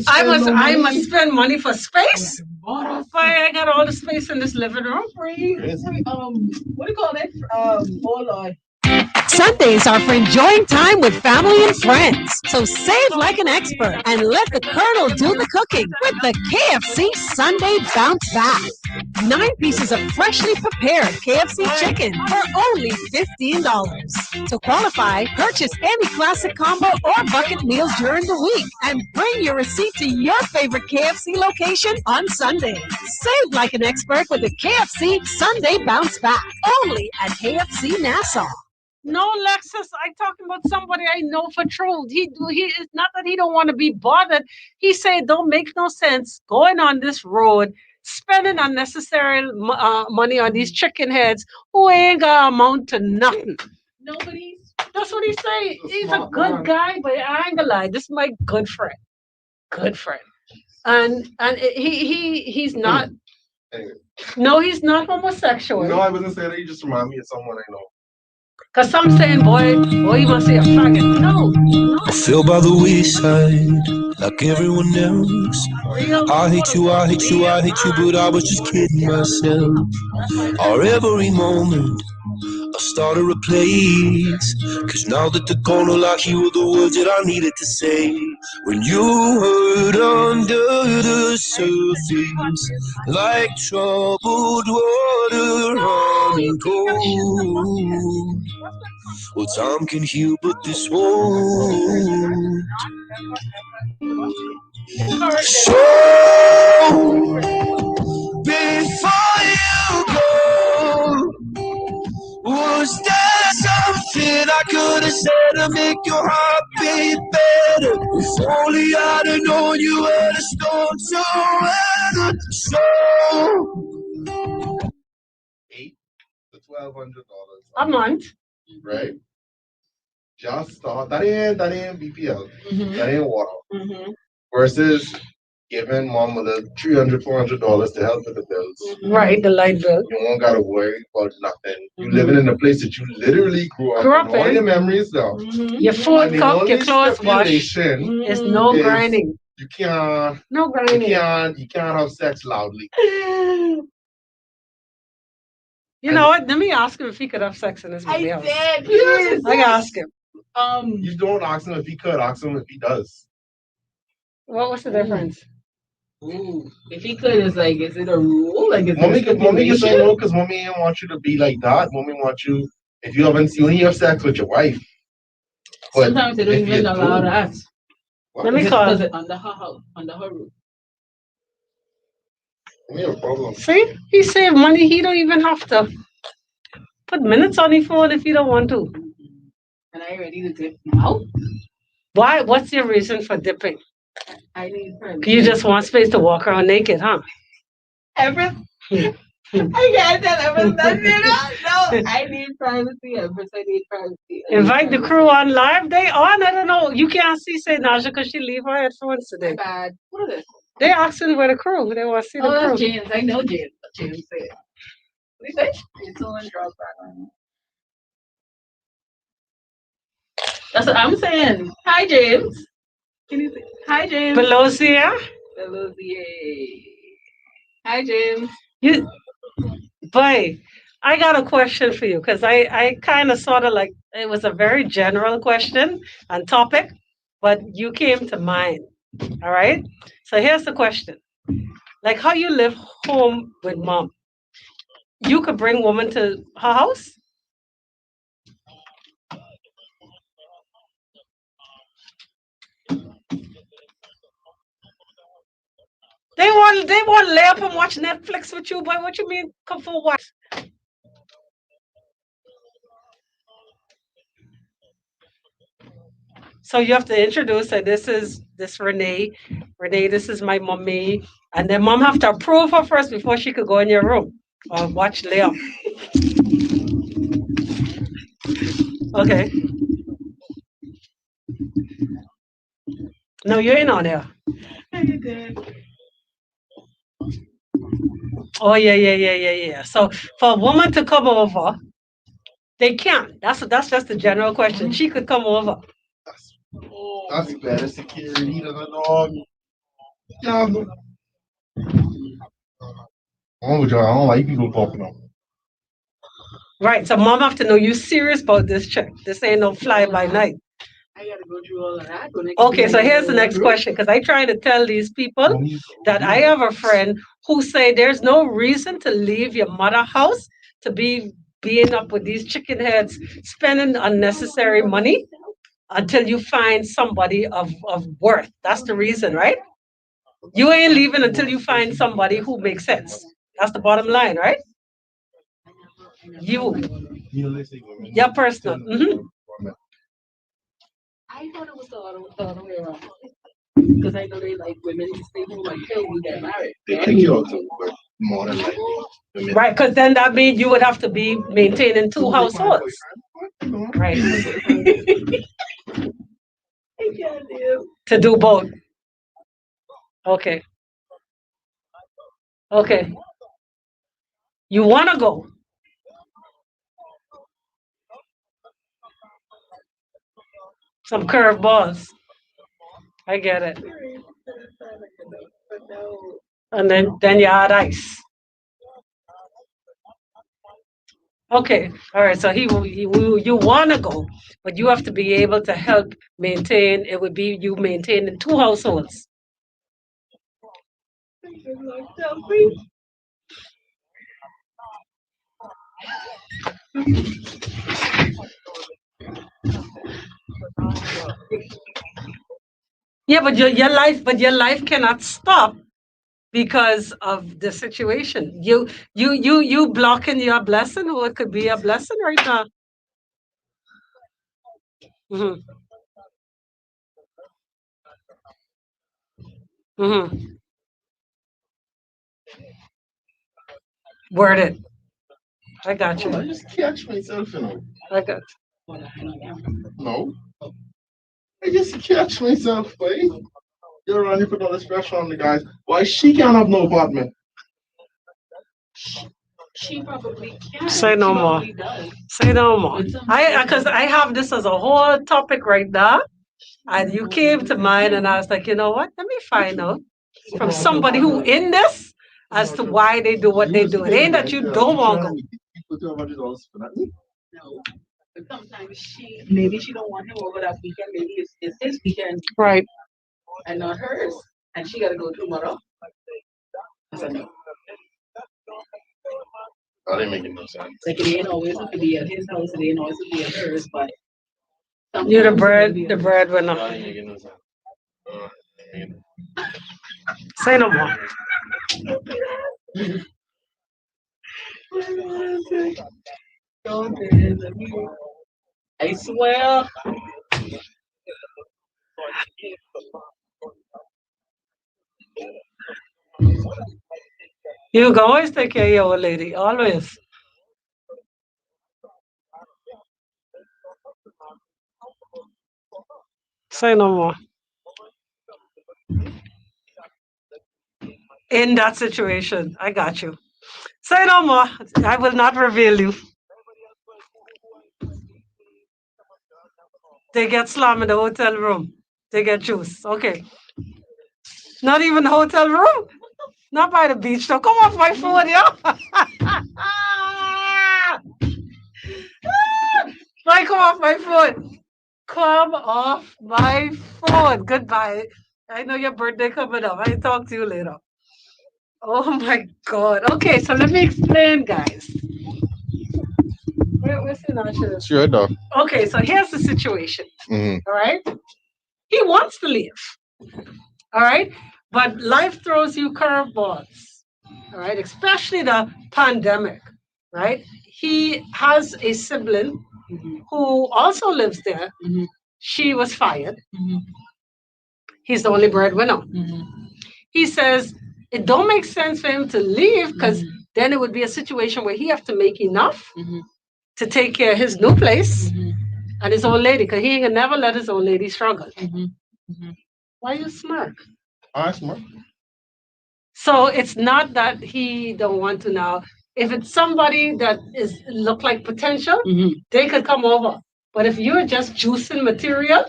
space. I must spend money for space. Why I got all the space in this living room? What do you call it? Oh Lord. Sundays are for enjoying time with family and friends. So save like an expert and let the Colonel do the cooking with the KFC Sunday Bounce Back. 9 pieces of freshly prepared KFC chicken for only $15. To qualify, purchase any classic combo or bucket meal during the week and bring your receipt to your favorite KFC location on Sunday. Save like an expert with the KFC Sunday Bounce Back. Only at KFC Nassau. No, Lexus, I'm talking about somebody I know for truth. He is not that he don't want to be bothered. He said it don't make no sense going on this road, spending unnecessary money on these chicken heads who ain't gonna amount to nothing. That's what he's saying. He's a good guy, but I ain't gonna lie. This is my good friend. Good friend. And he's not. Anyway. No, he's not homosexual. No, I wasn't saying that. You just remind me of someone I know. Because some saying, boy, you must say a faggot. No. I feel by the wayside like everyone else. I hate you, but I was just kidding myself. Or every moment I started a place. Cause now that the corner lock, you were the words that I needed to say. When you hurt under the surface, like troubled water running cold. Well, time can heal, but this won't. So, before you go, was there something I could have said to make your heart beat better? If only I'd have known you were the storm to weather. So, $800 to $1,200 a month, right? Just start. That ain't BPL. That ain't water. Versus giving mom the $300, $400 to help with the bills. Right, the light bill. You won't gotta worry about nothing. You living in a place that you literally grew up in. All your memories though. Your food cooked, your clothes washed. There's no grinding. You can't. No grinding. You can't have sex loudly. You know what? Let me ask him if he could have sex in his baby house. I did. Yes. I can ask him. You don't ask him if he could. Ask him if he does. What's the difference? Ooh, if he could, it's like, is it a rule? Like, is mommy can say no because mommy ain't want you to be like that. Mommy wants you if you haven't you only have sex with your wife. But sometimes they don't even allow that. Let me call. Is it under her house, under her roof? No problem. See, he saved money. He don't even have to put minutes on his phone if he don't want to. And I ready to dip now. Why? What's your reason for dipping? I need privacy. You just want space to walk around naked, huh? Everything. I can't tell everything. No, I need privacy. I need privacy. Invite the crew on live. They on. I don't know. You can't see say Naja because she leave her headphones today. Bad. What is this? They asking where the crew. They want to see the crew. That's James. I know James. James said. What do you say? It's on drop back on. That's what I'm saying. Hi, James. Can you say hi, James? Pelosia. Pelosia. Hi, James. You, boy, I got a question for you because I kind of sort of like it was a very general question and topic, but you came to mind. All right. So here's the question: like how you live home with mom, you could bring woman to her house. They want lay up and watch Netflix with you, boy. What you mean come for what? So you have to introduce her. This is Renee. Renee, this is my mommy. And then mom have to approve her first before she could go in your room or watch lay up. Okay. No, you ain't on there. Oh yeah. So for a woman to come over, they can't. That's just a general question. She could come over. That's better security than a dog. Yeah. I don't like people popping up. Right. So mom have to know you serious about this check. This ain't no fly by night. I gotta go through all of that. Okay, so here's the next question because I try to tell these people that I have a friend who say there's no reason to leave your mother house to be being up with these chicken heads, spending unnecessary money until you find somebody of worth. That's the reason, right? You ain't leaving until you find somebody who makes sense. That's the bottom line, right? Your personal. I thought it was the other way around. Because I know they like women to stay home until we get married. They take you out to work more than likely. Right, because then that means you would have to be maintaining two households. Right. To do both. Okay. Okay. You want to go. Some curveballs. I get it. And then you add ice. Okay, all right. So you want to go, but you have to be able to help maintain. It would be you maintaining two households. Yeah, but your life cannot stop because of the situation. You blocking your blessing, or it could be a blessing right now. Mm-hmm. Mm-hmm. Word it. I got you. I just catch myself, you know. I got you. No. I just catch myself, boy. You're around here putting all this pressure on the guys. Why she can't have no apartment? She probably can. Say no more. Say no more. Because I have this as a whole topic right now, and you came to mind, and I was like, you know what? Let me find out from somebody who in this as to why they do what they do. It ain't that you don't want to go. No. But sometimes maybe she don't want him over that weekend. Maybe it's his weekend. Right. And not hers. And she got to go tomorrow. That ain't making no sense. Like it ain't always have to be at his house, it ain't always have to be at hers, but You're the breadwinner. That ain't making no sense. Say no more. I swear. You can always take care of your old lady. Always. Say no more. In that situation, I got you. Say no more. I will not reveal you. They get slammed in the hotel room. They get juice. Okay. Not even the hotel room. Not by the beach. So come off my phone, yo. Like, come off my phone. Come off my phone. Goodbye. I know your birthday coming up. I'll talk to you later. Oh my God. Okay, so let me explain, guys. Where's the Sure, dog. Okay, so here's the situation. Mm-hmm. All right. He wants to leave. All right. But life throws you curveballs. All right. Especially the pandemic. Right. He has a sibling who also lives there. She was fired. He's the only breadwinner. He says it don't make sense for him to leave because then it would be a situation where he have to make enough to take care of his new place and his old lady, because he can never let his old lady struggle. Why you smirk? I smirk. So it's not that he don't want to now. If it's somebody that is look like potential, they could come over. But if you're just juicing material,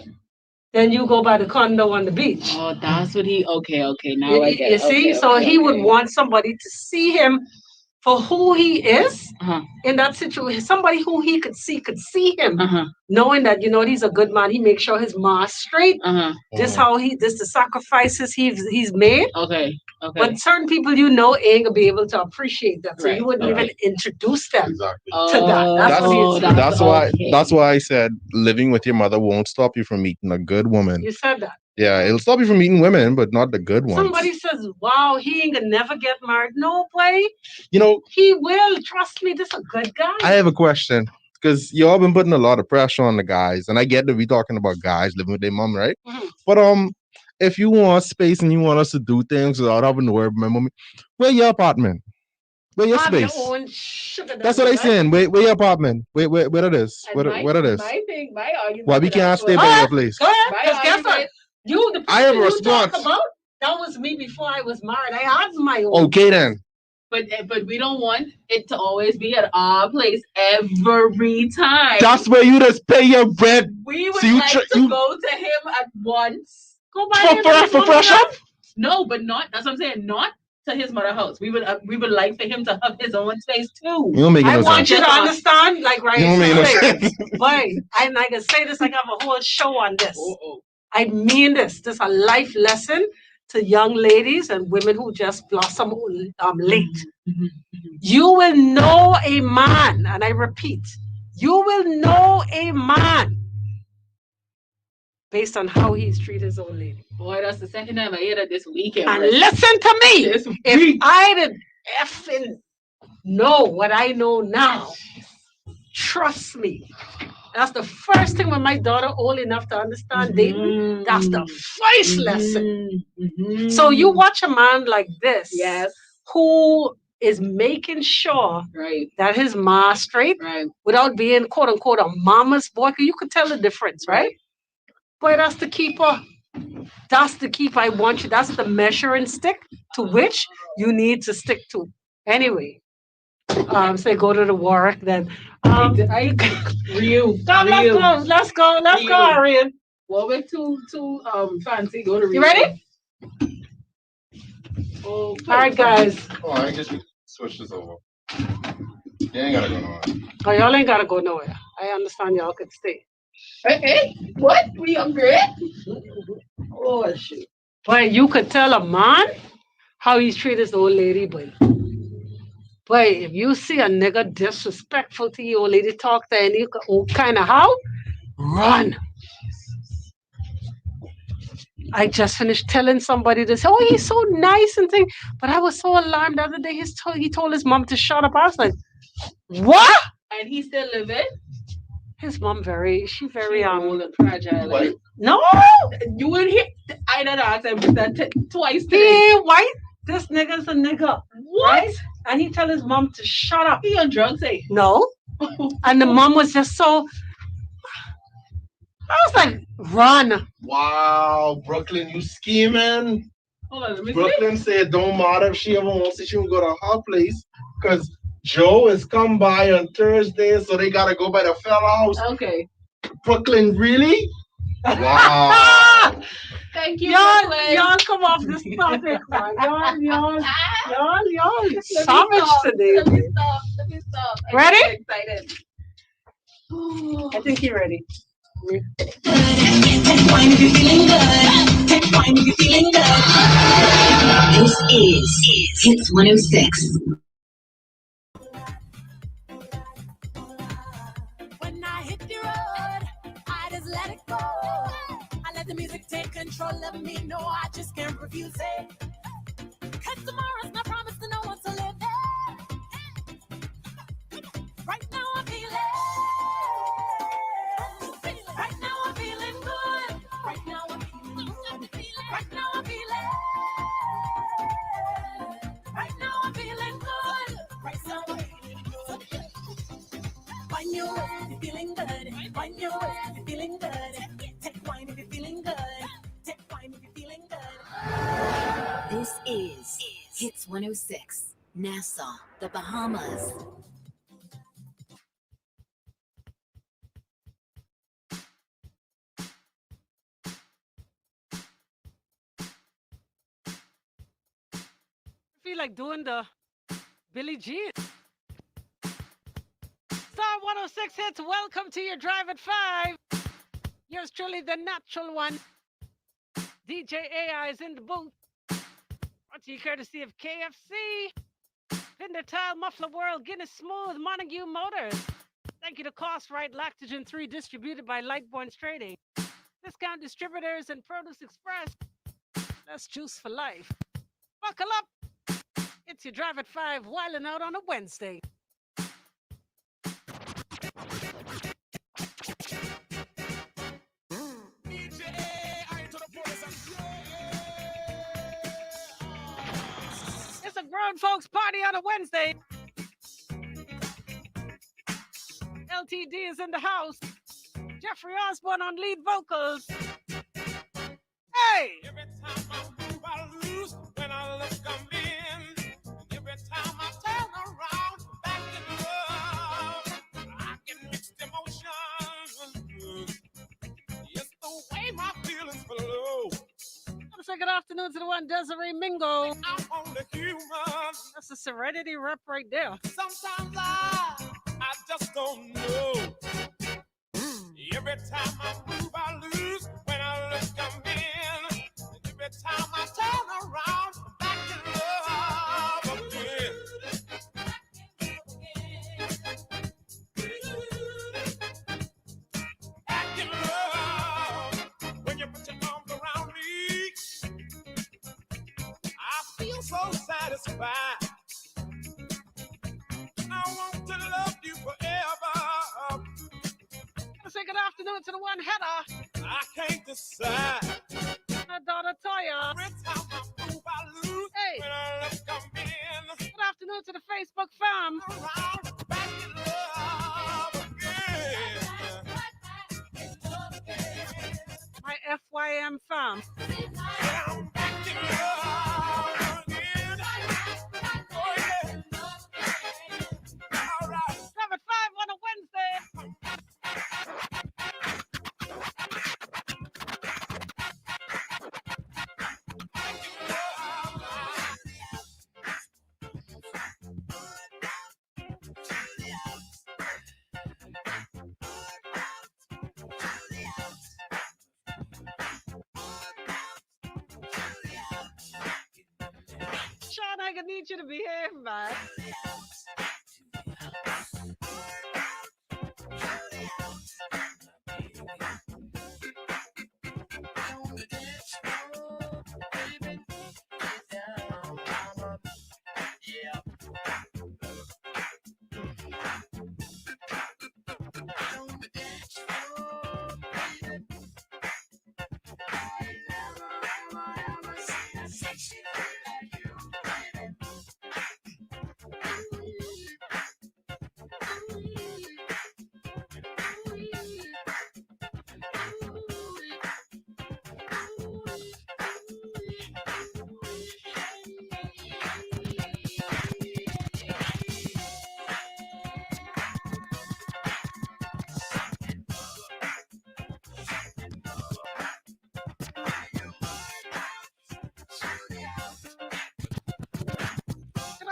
then you go by the condo on the beach. Oh, that's what he. Okay. Now I get it. You see, so he would want somebody to see him for who he is in that situation. Somebody who he could see him, knowing that he's a good man. He makes sure his ma's straight. This the sacrifices he's made. Okay. But certain people ain't gonna be able to appreciate that, so you wouldn't even introduce them to that. That's why I said living with your mother won't stop you from meeting a good woman. You said that. Yeah, it'll stop you from meeting women, but not the good ones. Somebody says, "Wow, he ain't gonna never get married." No way. He will. Trust me, this is a good guy. I have a question. Because y'all been putting a lot of pressure on the guys, and I get that we talking about guys living with their mom, right? But if you want space and you want us to do things without having to worry about my mommy, where your apartment? Where your space? That's what I saying. Where your apartment? Where it is? Where it is? My argument. Why we can't stay by your place? Go ahead. Guess what? The I have a person response. talk about, that was me before I was married. I had my own. Okay then. But we don't want it to always be at our place every time. That's where you just pay your rent. We would to go to him at once. Go by for fresh up? No, but not. That's what I'm saying. Not to his mother house. We would like for him to have his own space too. You don't make I no want sense. you to understand, like right. You don't make no sense. But I can say this. I have a whole show on this. I mean this. This is a life lesson to young ladies and women who just blossom late. You will know a man, and I repeat, you will know a man based on how he's treated his old lady. Boy, that's the second time I hear that this weekend. And listen to me. If I didn't effing know what I know now, trust me. That's the first thing when my daughter old enough to understand dating. That's the first lesson. So you watch a man like this, who is making sure that his ma straight, without being quote unquote a mama's boy. You could tell the difference, right? Boy, that's the keeper. That's the keeper. I want you. That's the measuring stick to which you need to stick to. Anyway. Say go to the Warwick then. Rio. Let's go, Arian. Warwick too fancy. Go to Rio. You ready? All right, guys. I just switch this over. You ain't gotta go nowhere. Oh, y'all ain't gotta go nowhere. I understand y'all could stay. Hey, what? We upgrade? Oh shoot. But you could tell a man how he treat his old lady, boy. Boy, if you see a nigga disrespectful to your old lady, talk to any kind of how, run. I just finished telling somebody this. Oh, he's so nice and thing. But I was so alarmed the other day. He told his mom to shut up. I was like, what? And he still living? His mom she very old and fragile. White? No, You would hear. I don't know. I said that twice he today. ain't white. This nigga's a nigga. What? Right? And he tell his mom to shut up. He on drugs, eh? No. And the mom was just so. I was like, run. Wow, Brooklyn, you scheming. Hold on, let me see. Brooklyn said don't matter if she ever wants to, she will go to her place because Joe has come by on Thursday, so they gotta go by the fella house. Okay. Brooklyn, really? Wow. Thank you, Y'all come off this topic, man. Y'all savage today. Let me stop. I'm Ready? so excited. I think you're ready. Wine if you're feeling good. Take wine if you're feeling good. This is Hits 106. When I hit the road, I just let it go. I let the music take control of me. No, I just can't refuse it. 'Cause tomorrow's not promised to no one to live there. Right now I'm feeling. Right now I'm feeling good. Right now I'm feeling good. Right now I'm feeling. Right now I'm feeling good. Right now I'm feeling good. Wine your way if you're feeling good. Wine your way if you're feeling good. Take wine if you're feeling good. Take wine if you're feeling good. This is Hits 106, Nassau, the Bahamas. I feel like doing the Billie Jean. Star 106 hits. Welcome to your Drive at 5. Yours truly, the natural one. DJ AI is in the booth. Brought to you courtesy of KFC, Fender Tile, Muffler World, Guinness Smooth, Montague Motors. Thank you to Cost Right, Lactogen 3, distributed by Lightborns Trading. Discount distributors and Produce Express. That's juice for life. Buckle up. It's your Drive at 5, wilding out on a Wednesday. It's a grown folks party on a Wednesday. LTD is in the house. Jeffrey Osborne on lead vocals. Hey! Every time I move, I lose. When I look, I'm in. Every time I turn around, back in love, I get mixed emotions. It's the way my feelings flow. I'm say good afternoon to the one Desiree Mingo. I'm only human. That's a Serenity rep right there. Sometimes I just don't know. Every time I move, I lose. When I look, I'm in. Every time I turn around, back in love again. Back in love. When you put your arms around me, I feel so satisfied. I want to love you forever. I say good afternoon to the one Heather. I can't decide. My daughter Toya. Every time I move, I lose. Hey. When I look, I'm in. Good afternoon to the Facebook fam. Around, back in love again. My FYM fam. Yeah, I'm back in love again. Oh, yeah. All right. Drive at 5 on a Wednesday. nigga need you to behave, man.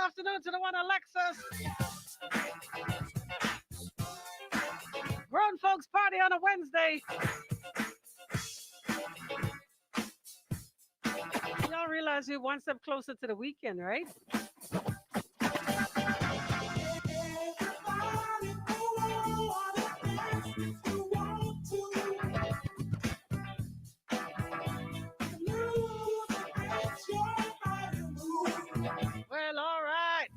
Afternoon to the one Alexis. Grown folks party on a Wednesday. Y'all realize you're one step closer to the weekend, right? Well, all right.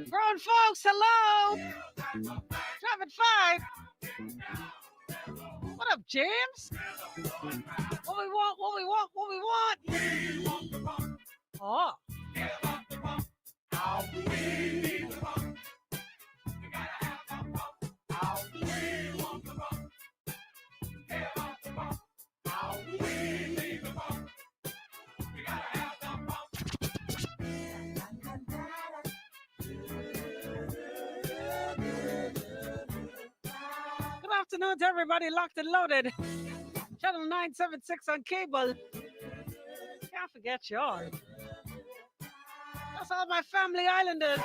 Grown folks, hello. Traffic 5. What up, James? What we want? Oh. Good afternoon to everybody locked and loaded. Channel 976 on cable. Can't forget y'all. That's all my family islanders.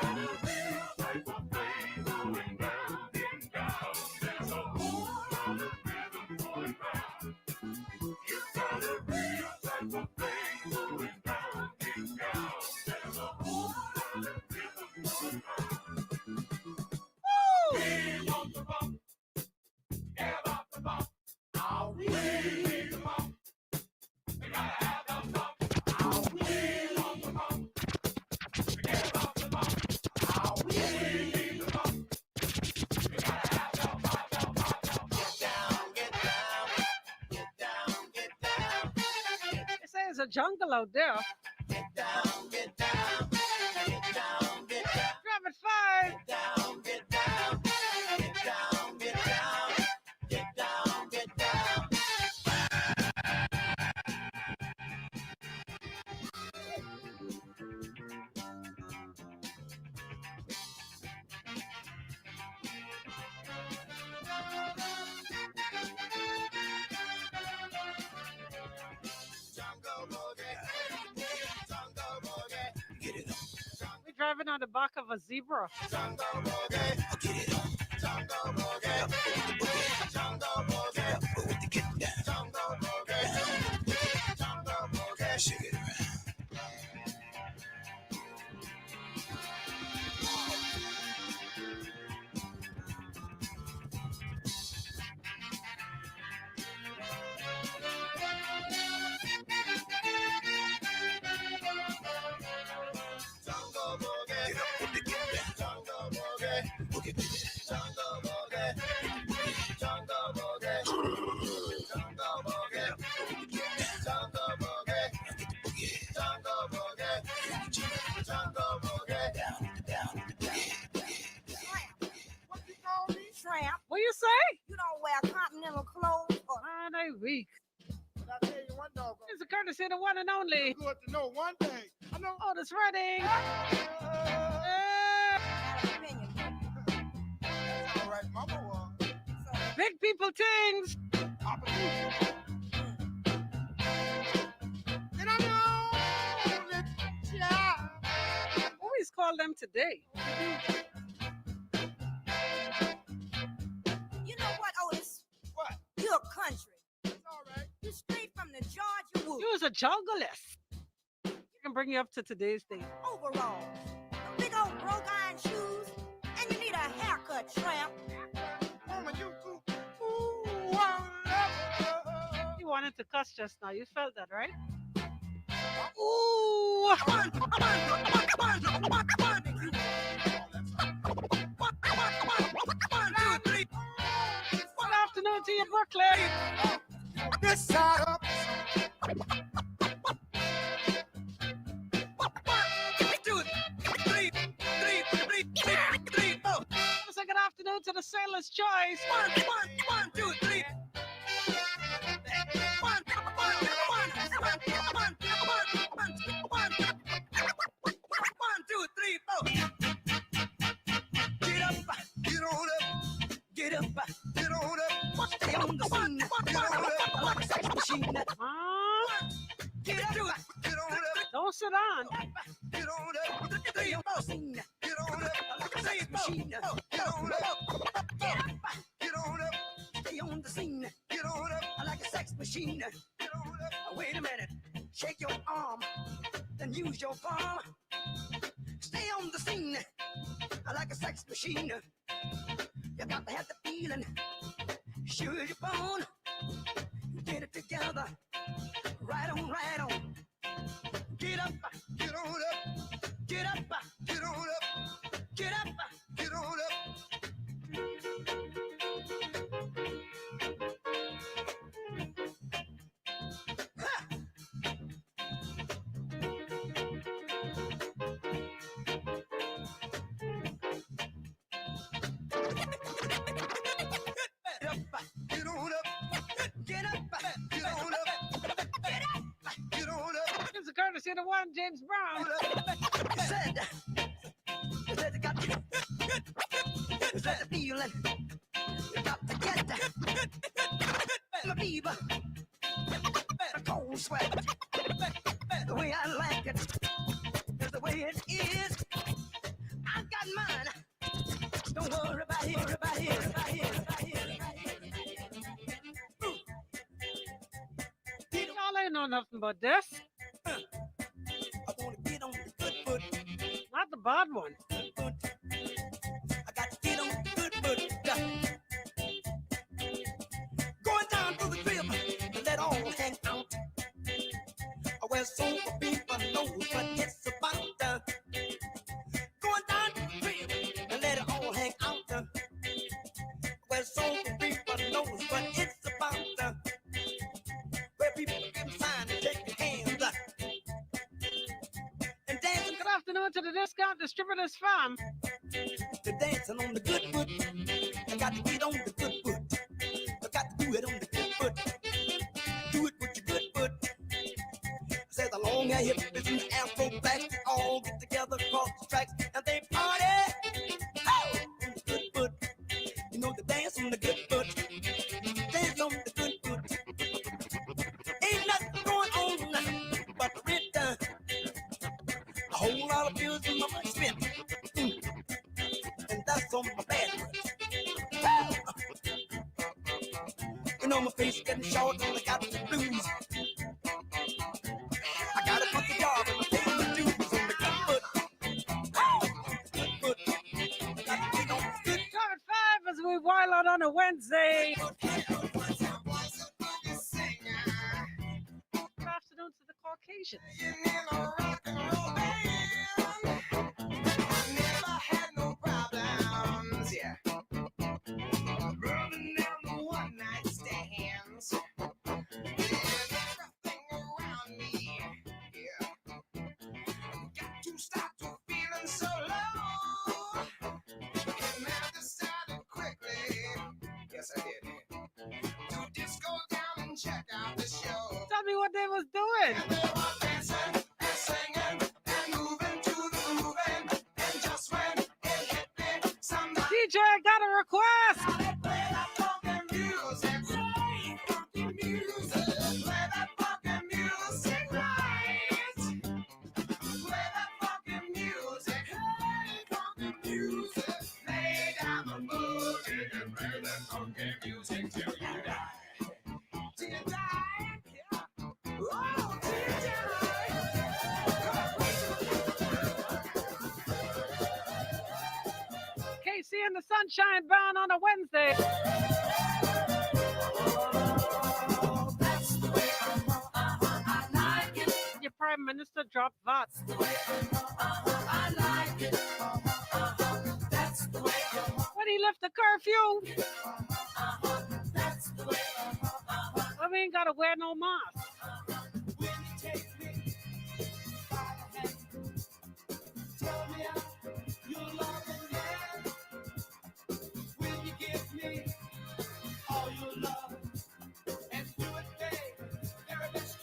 It's a jungle out there. Get down, get down, get down, get down. Traffic 5. Get down, get down, get down, get down, get down, get down. We're driving on the back of a zebra. Shake it around. boogie, baby. Jungle boogie. Jungle boogie. Jungle boogie. Jungle boogie. Jungle boogie. Jungle boogie. Down. What you call me? Tramp. What you say? You don't wear continental clothes or They weak. But I tell you one dog. It's a courtesy of the one and only. Good to know one thing. I know. Otis Redding. opinion. That's all right, Mama was. Big people things. And I know that child. Always call them today. You know what, Otis? What? You're a country. It's all right. You straight from the Georgia woods. You was a junglist. You can bring you up to today's day. Overalls, big old broke iron shoes, and you need a haircut, tramp. Woman, you ooh, I love her. You wanted to cuss just now. You felt that, right? Ooh, Good afternoon to you, Brooklyn. This side up. Say good afternoon to the Sailor's Choice. One, two, three. One, two, three, four. Get up, get on up, get up, get on up. Stay on the scene, get on up like a sex machine. Get up, get on up. Don't sit on. Get on up, stay on the scene. Get on up like a sex machine. Get on up, get on up. Stay on the scene. Get on up like a sex machine. Get on up. Wait a minute. Shake your arm, then use your palm. Stay on the scene like a sex machine. You got to have the feeling. Sure your bone. Get it together. Right on, right on. Get up, get on up. Get up, get on up. Get up, get on up. Get on up, get up, get on up, get on up. It's a courtesy of the one, James Brown. Said you got to the feeling. You got to get the fever, the cold sweat. The way I like it is the way it is. I got mine. Don't worry about it, about it, about it, about it. Y'all ain't know nothing about this. I want to get on the good foot. Not the bad one. I got to get on the good foot. Going down to the crib and let all hang out. Where some people know what it's about. Going down to the crib and let it all hang out. Where some people know what it's about. Where people can sign and take your hands and dancing. Good afternoon to the Discount Distributors Farm. The dancing on the good foot. I got to get on the good foot. I got to do it on the good foot. Do it with your good foot. Says the long hair hip is in the afro blacks. They all get together across the tracks and they party. Oh, on the good foot. You know the dance on the good foot. Dance on the good foot. Ain't nothing going on but the rhythm. A whole lot of bills in my money spent. And that's on my bad ones. You know my face getting short and I got the blues. I gotta put the job and I pay the dues on the good foot. Good foot. I gotta get on the good. Top at 5 as we wild out on a Wednesday. Good afternoon to the Caucasians. Never had no problems. Yeah. dancing. DJ got a request. Casey and the Sunshine Band on a Wednesday. Your Prime Minister dropped VAT. When he left the curfew, we ain't gotta wear no mask.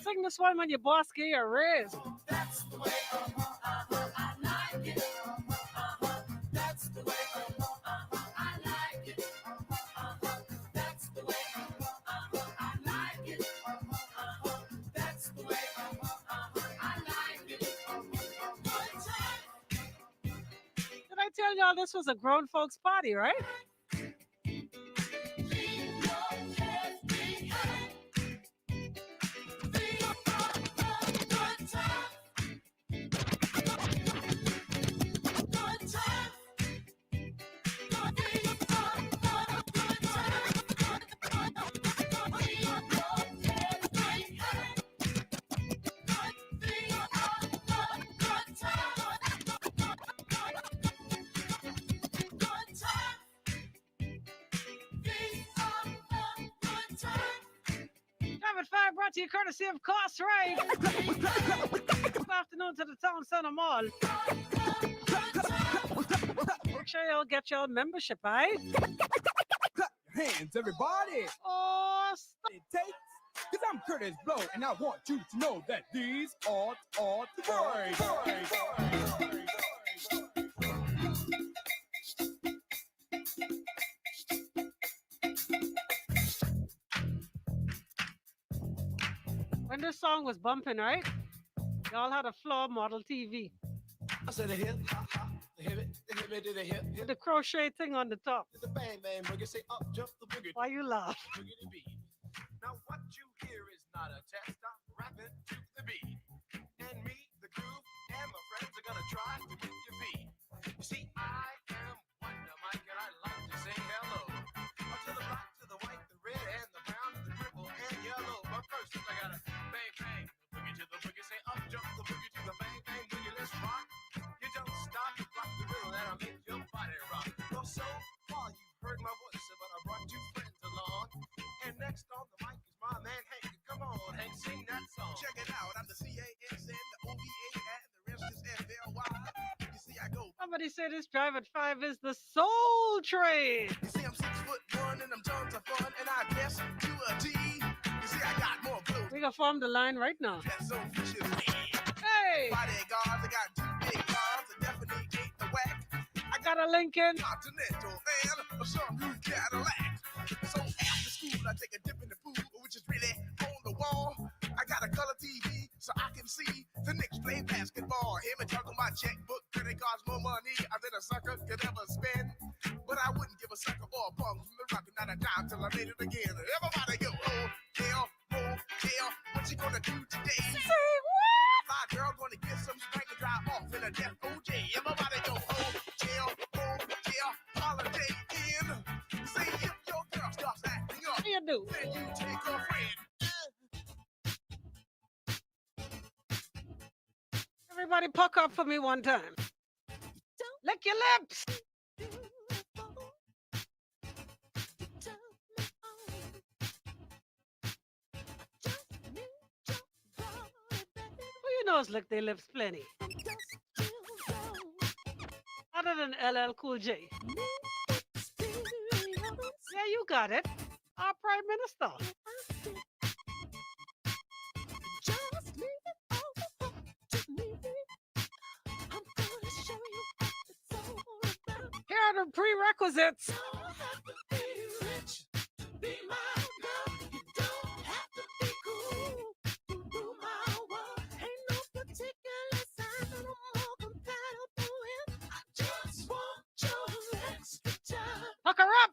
Sing this one when your boss give you a raise. That's the way I like it. That's the way I like it. That's the way I like it. That's the way I like it. Did I tell y'all this was a grown folks party, right? Brought to you courtesy of Cost Right. Good afternoon to the Town Center Mall. Make sure y'all get your membership, right? Clap your hands, everybody. Oh, it takes. Because I'm Curtis Blow, and I want you to know that these are the boys. When this song was bumping, right? Y'all had a floor model TV. I said the hip, the hip, the hip, the hip, with the crochet thing on the top. the bang bang boogie, say up jump the boogie. Why you laugh? Boogie the beat. Now what you hear is not a test. I'm rapping to the beat, and me, the groove, and my friends are gonna try to get your beat. You see, I am Wonder Mike, and I like to say hello to the black, to the white, the red, and the brown, the purple, and yellow. But first, I gotta bang bang boogie to the boogie, say up jump the boogie to the bang bang boogie. Let's rock. You don't stop, you rock the rhythm that'll make your body rock. Well, so far you've heard my voice, but I brought two friends along. And next on the mic is my man Hank. Come on, Hank, sing that song. Check it out, I'm the CASN, the OVA, and the rest is FLY. You see, I go. Somebody said this Drive at 5 is the Soul Train. You see, I'm 6'1" and I'm tons of fun, and I guess to a T. You see, I got more clothes. We gonna form the line right now. That's so officially. Hey! Bodyguards, I got two big cars, I definitely ain't the whack. I got a Lincoln Continental and some new Cadillac. So after school, I take a dip in the pool, which is really on the wall. I got a color TV so I can see the Knicks play basketball. Him and talk on my checkbook, credit cards, more money than a sucker could ever spend. But I wouldn't give a sucker or a punk from the rock, not a dime till I made it again. Everybody go, oh, yeah, what you gonna do today? Say what? My girl gonna get some spank and drive off in a death OJ. Everybody go, oh, yeah, holiday in. Say if your girl starts acting up, What do you do? then you take her friend. Everybody puck up for me one time. Lick your lips. Who you knows lick their lips plenty? Other than LL Cool J. Yeah, you got it. Our Prime Minister. are the prerequisites. Hook her up.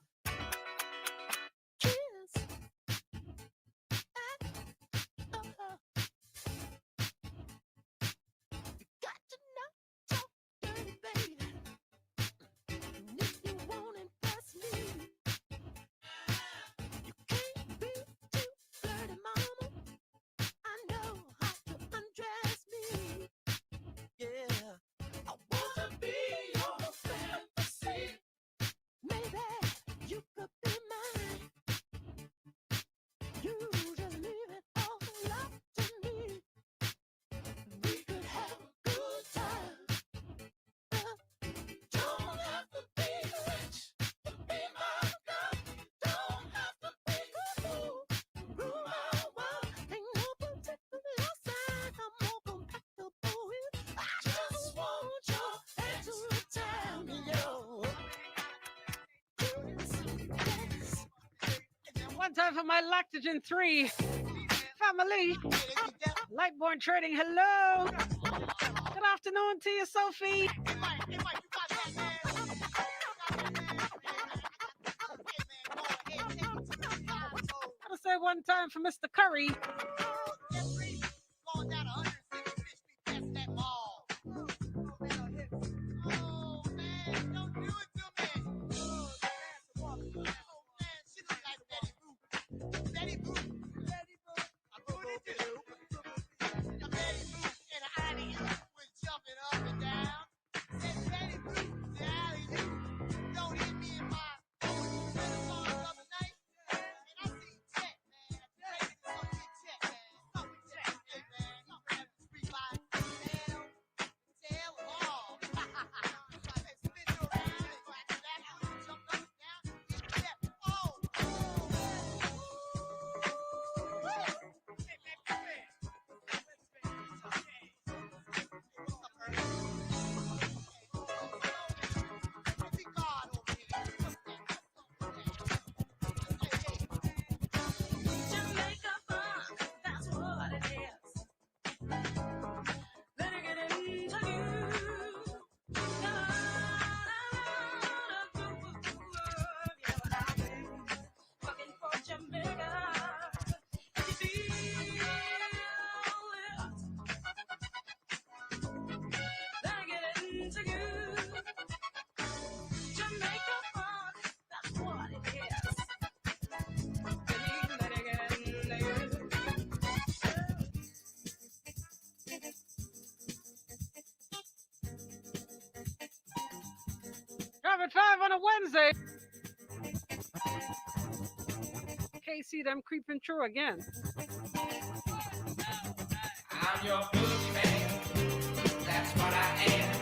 One time for my Lactogen 3 family. Lightborn Trading, hello. Good afternoon to you, Sophie. Gotta say one time for Mr. Curry. At 5 on a Wednesday. KC, them creeping through again. I'm your boogie man. That's what I am.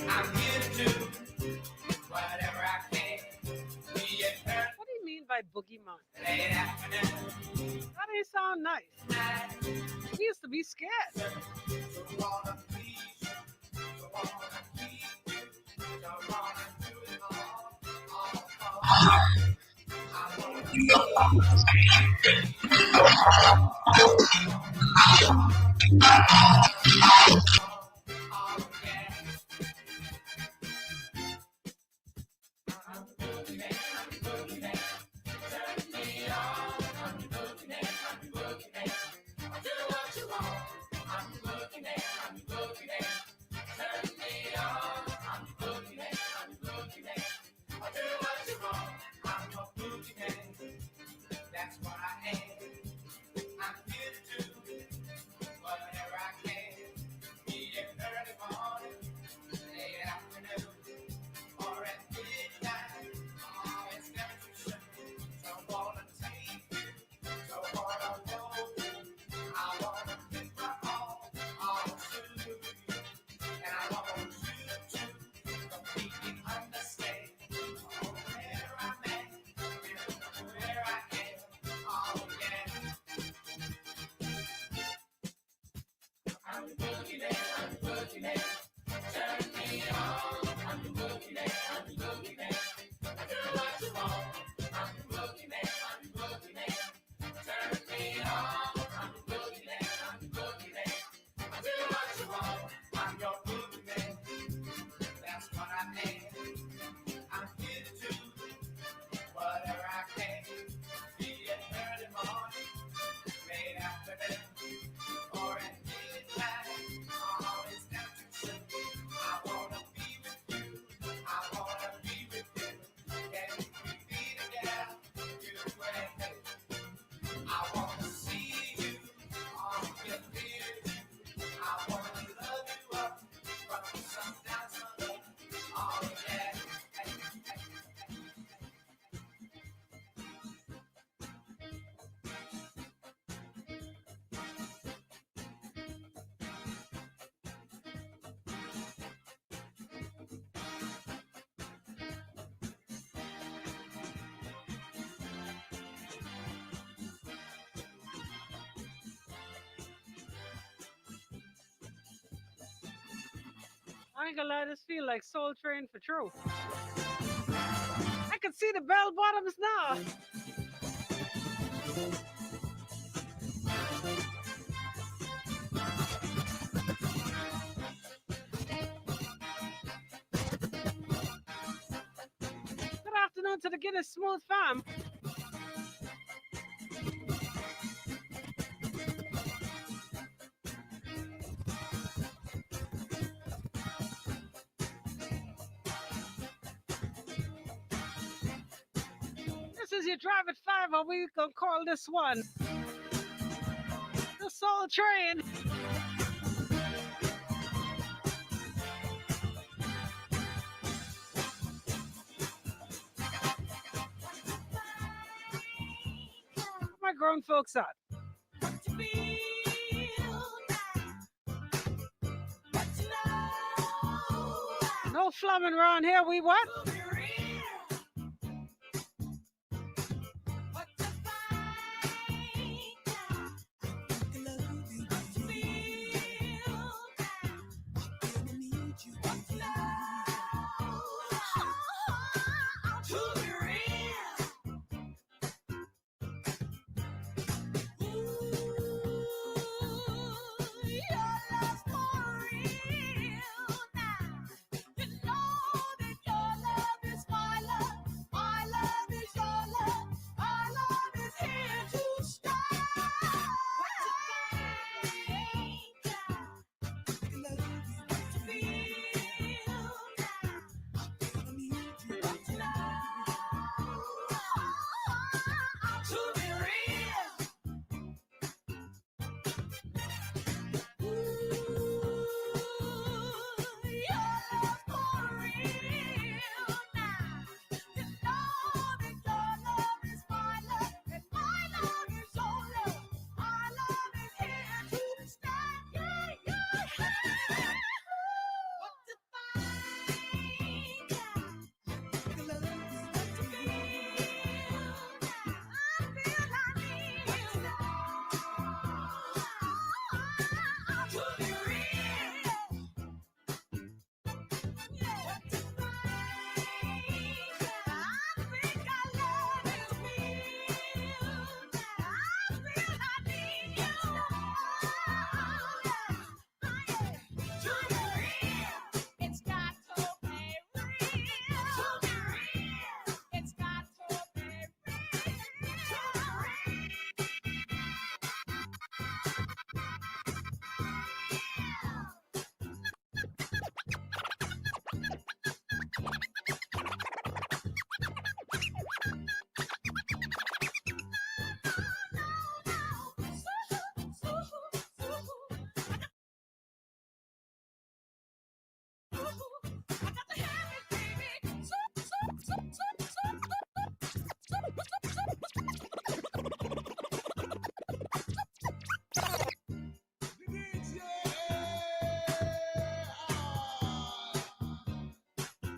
I'm here to do whatever I can. What do you mean by boogie man? That ain't sound nice. He used to be scared. I ain't gonna lie, this feel like Soul Train for true. I can see the bell bottoms now. Good afternoon to the Guinness Smooth fam. This is your Drive at 5, or we gonna call this one the Soul Train. My grown folks out. No flumming around here, we what?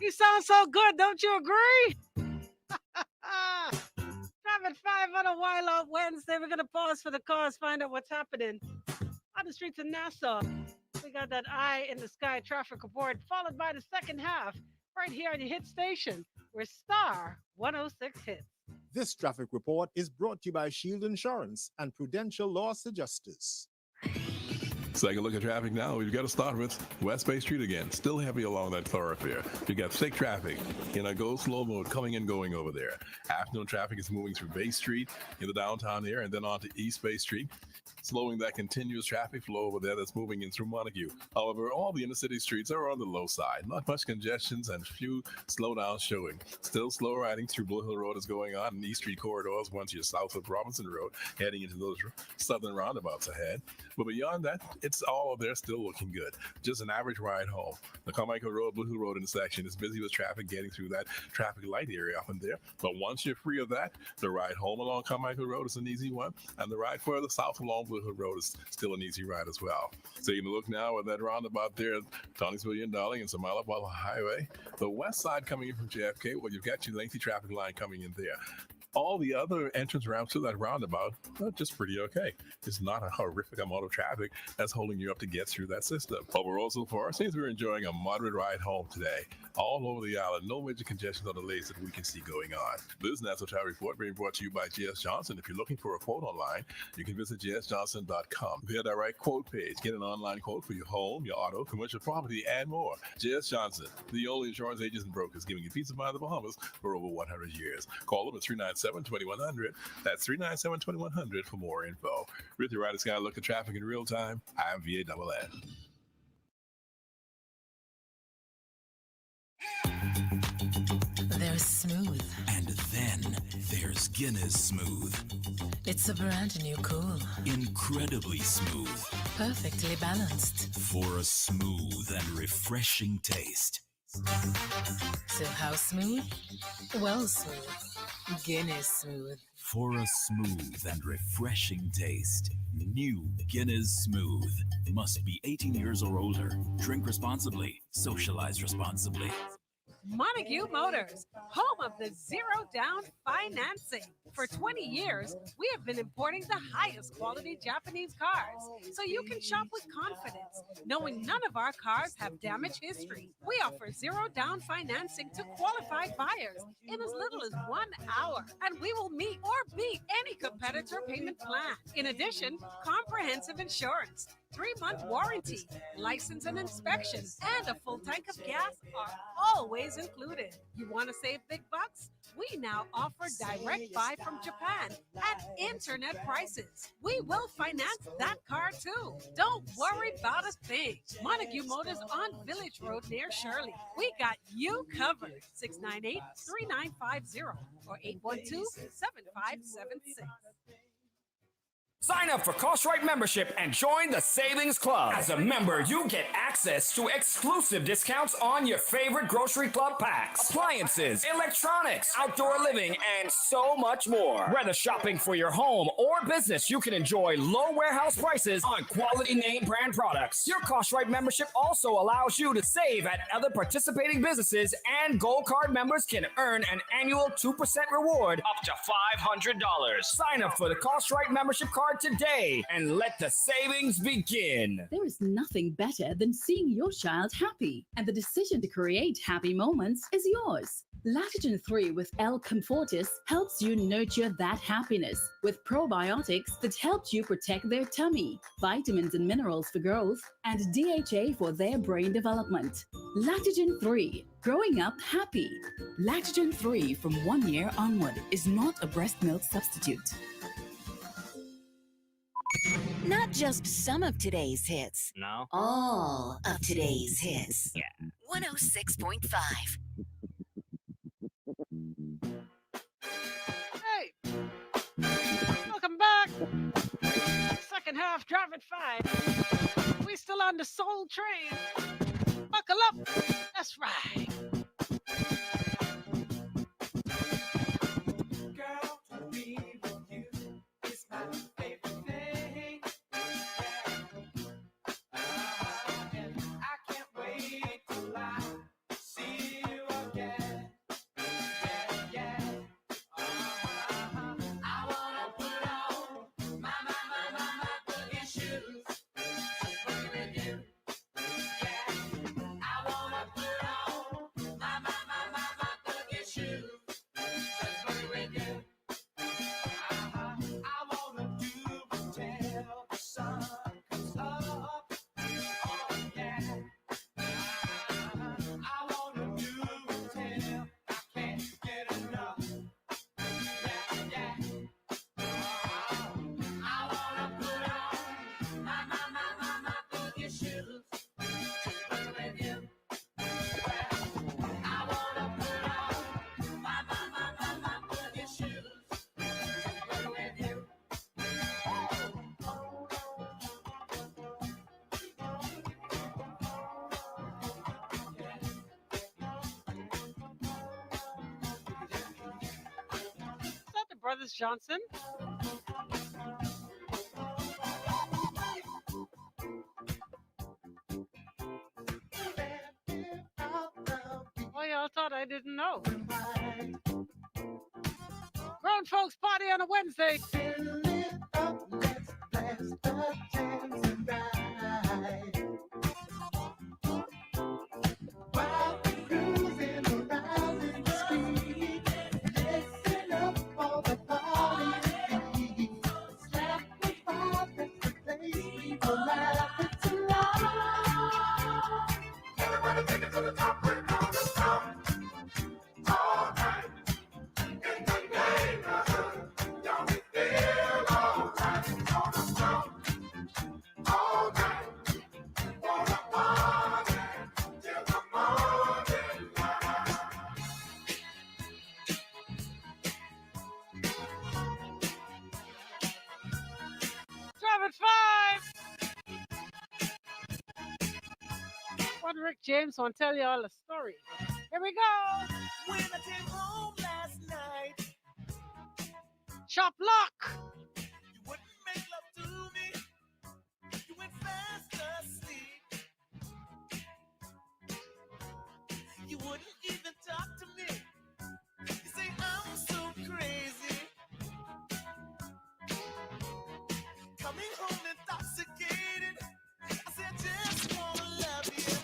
You sound so good, don't you agree? Drive at 5 on a Wild Out Wednesday. We're going to pause for the cause, find out what's happening on the streets of Nassau. We got that eye in the sky traffic report, followed by the second half right here on your hit station, where Star 106 hits. This traffic report is brought to you by Shield Insurance and Prudential Loss Adjusters. Take a look at traffic now. We've got to start with West Bay Street again. Still heavy along that thoroughfare. You got thick traffic in a go slow mode coming and going over there. Afternoon traffic is moving through Bay Street in the downtown area and then on to East Bay Street, slowing that continuous traffic flow over there that's moving in through Montague. However, all the inner city streets are on the low side. Not much congestions and few slowdowns showing. Still slow riding through Blue Hill Road is going on in East Street corridors once you're south of Robinson Road, heading into those southern roundabouts ahead. But beyond that, it's all of there still looking good. Just an average ride home. The Carmichael Road, Blue Hill Road intersection is busy with traffic getting through that traffic light area up in there. But once you're free of that, the ride home along Carmichael Road is an easy one. And the ride further south along Blue Hill Road is still an easy ride as well. Taking a look now at that roundabout there, Townsville and Darling and Samalapala Highway. The west side coming in from JFK, well, you've got your lengthy traffic line coming in there. All the other entrance ramps to that roundabout are just pretty okay. It's not a horrific amount of traffic that's holding you up to get through that system. Overall, so far, it seems we're enjoying a moderate ride home today. All over the island, no major congestion or delays that we can see going on. This National Travel Report being brought to you by J.S. Johnson. If you're looking for a quote online, you can visit jsjohnson.com. Via that right quote page, get an online quote for your home, your auto, commercial property, and more. J.S. Johnson, the only insurance agents and brokers giving you peace of mind in the Bahamas for over 100 years. Call them at 397-2100. That's 397-2100 for more info. With your Rider Sky look at traffic in real time, I'm VANN. There's Smooth. And then there's Guinness Smooth. It's a brand new cool. Incredibly smooth. Perfectly balanced. For a smooth and refreshing taste. So how smooth? Well smooth. Guinness Smooth. For a smooth and refreshing taste. New Guinness Smooth. Must be 18 years or older. Drink responsibly. Socialize responsibly. Montague Motors, home of the zero down financing. For 20 years, we have been importing the highest quality Japanese cars, so you can shop with confidence, knowing none of our cars have damage history. We offer zero down financing to qualified buyers in as little as 1 hour, and we will meet or beat any competitor payment plan. In addition, comprehensive insurance, 3-month warranty, license and inspection, and a full tank of gas are always included. You want to save big bucks? We now offer direct buy from Japan at internet prices. We will finance that car too. Don't worry about a thing. Montague Motors on Village Road near Shirley. We got you covered. 698-3950 or 812-7576. Sign up for Cartwright membership and join the Savings Club. As a member, you get access to exclusive discounts on your favorite grocery club packs, appliances, electronics, outdoor living, and so much more. Whether shopping for your home or business, you can enjoy low warehouse prices on quality name brand products. Your Cartwright membership also allows you to save at other participating businesses, and Gold Card members can earn an annual 2% reward up to $500. Sign up for the Cartwright membership card today and let the savings begin. There is nothing better than seeing your child happy, and the decision to create happy moments is yours. Lactogen 3 with L Comfortis helps you nurture that happiness with probiotics that help you protect their tummy, vitamins and minerals for growth, and DHA for their brain development. Lactogen 3, growing up happy. Lactogen 3 from 1 year onward is not a breast milk substitute. Not just some of today's hits. No. All of today's hits. Yeah. 106.5. Hey, welcome back. Second half, Drive at 5. We still on the Soul Train. Buckle up. That's right. Girl, to be with you is my favorite thing. And I can't wait till I see you again. I wanna put on my boogie shoes just with you. I wanna put on my boogie shoes just with you. I wanna do until the sun comes up. Oh yeah. I wanna do until I can't get enough. Yeah. I wanna put on my boogie shoes just with you. I wanna put on my boogie shoes just with you. Is that the Brothers Johnson? Oh, y'all thought I didn't know. Grown grown folks party on a Wednesday. Rick James won't tell you all the story. Here we go. When I came home last night, Chop lock. You wouldn't make love to me. You went fast asleep. You wouldn't even talk to me. You say I'm so crazy. Coming home intoxicated. I said I just wanna love you.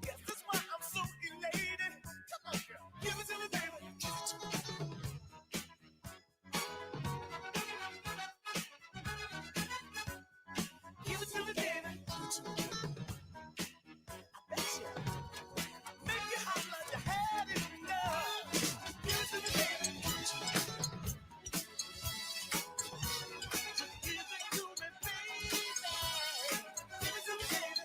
Yes, that's why I'm so elated. Come on, girl. Give it to me, baby. Give it to me, baby. I bet you. Make your heart like you had it enough. Give it to me, baby. Just give it to me, baby. Give it to me, baby.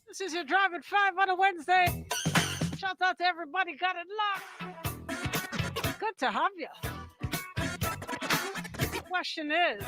This is your Drive at 5 on a Wednesday. Shout out to everybody got it locked. Good to have you. The question is,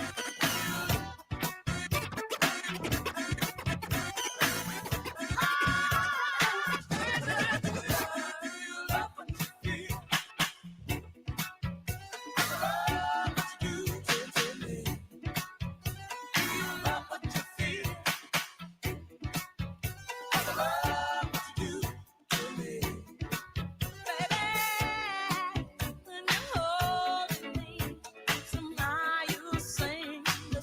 Somehow you sing the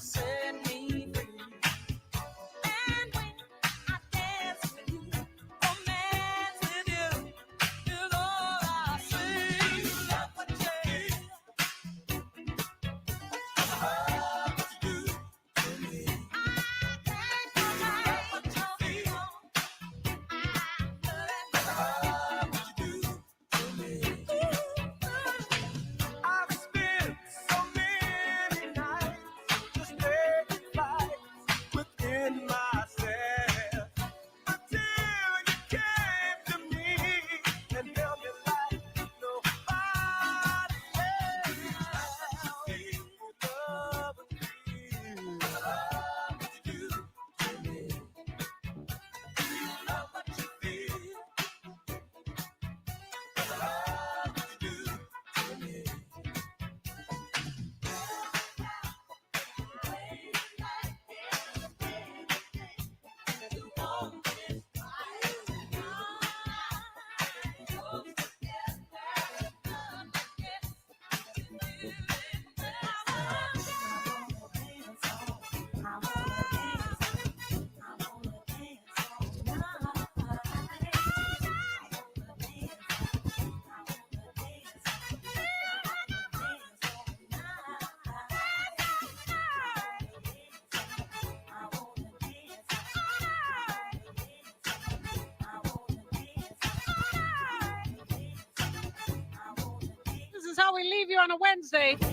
how we leave you on a Wednesday. Drive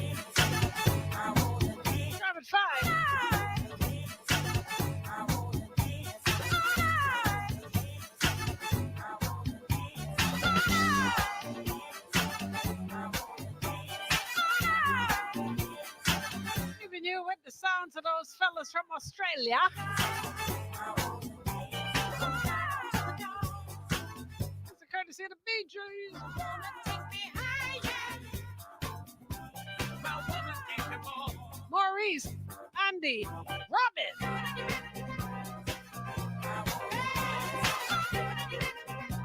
at 5. Leaving you with the sounds of those fellas from Australia. It's a courtesy of the Bee Gees. Maurice, Andy, Robin.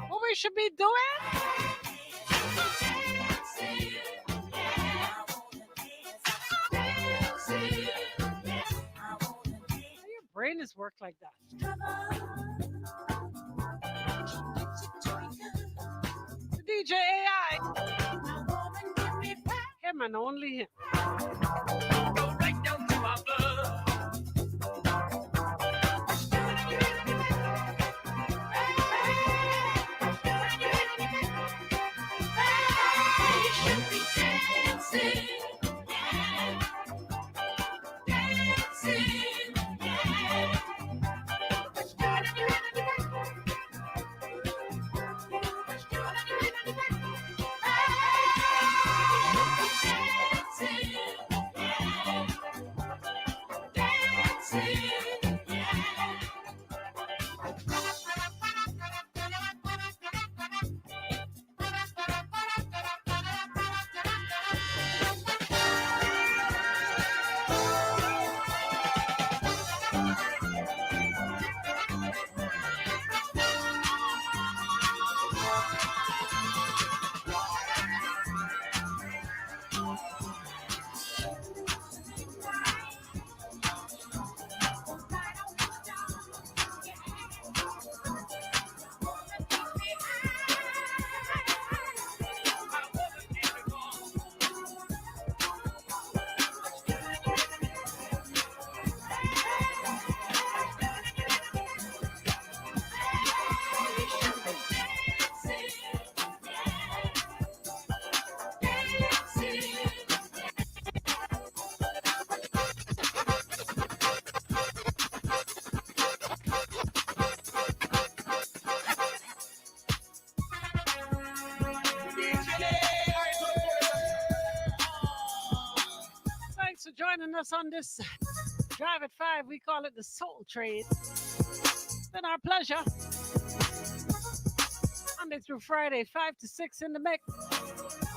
What we should be doing? Your brain is worked like that. The DJ AI. Him and only him. For joining us on this Drive at 5. We call it the Soul Train. It's been our pleasure. Monday through Friday, 5 to 6 in the mix.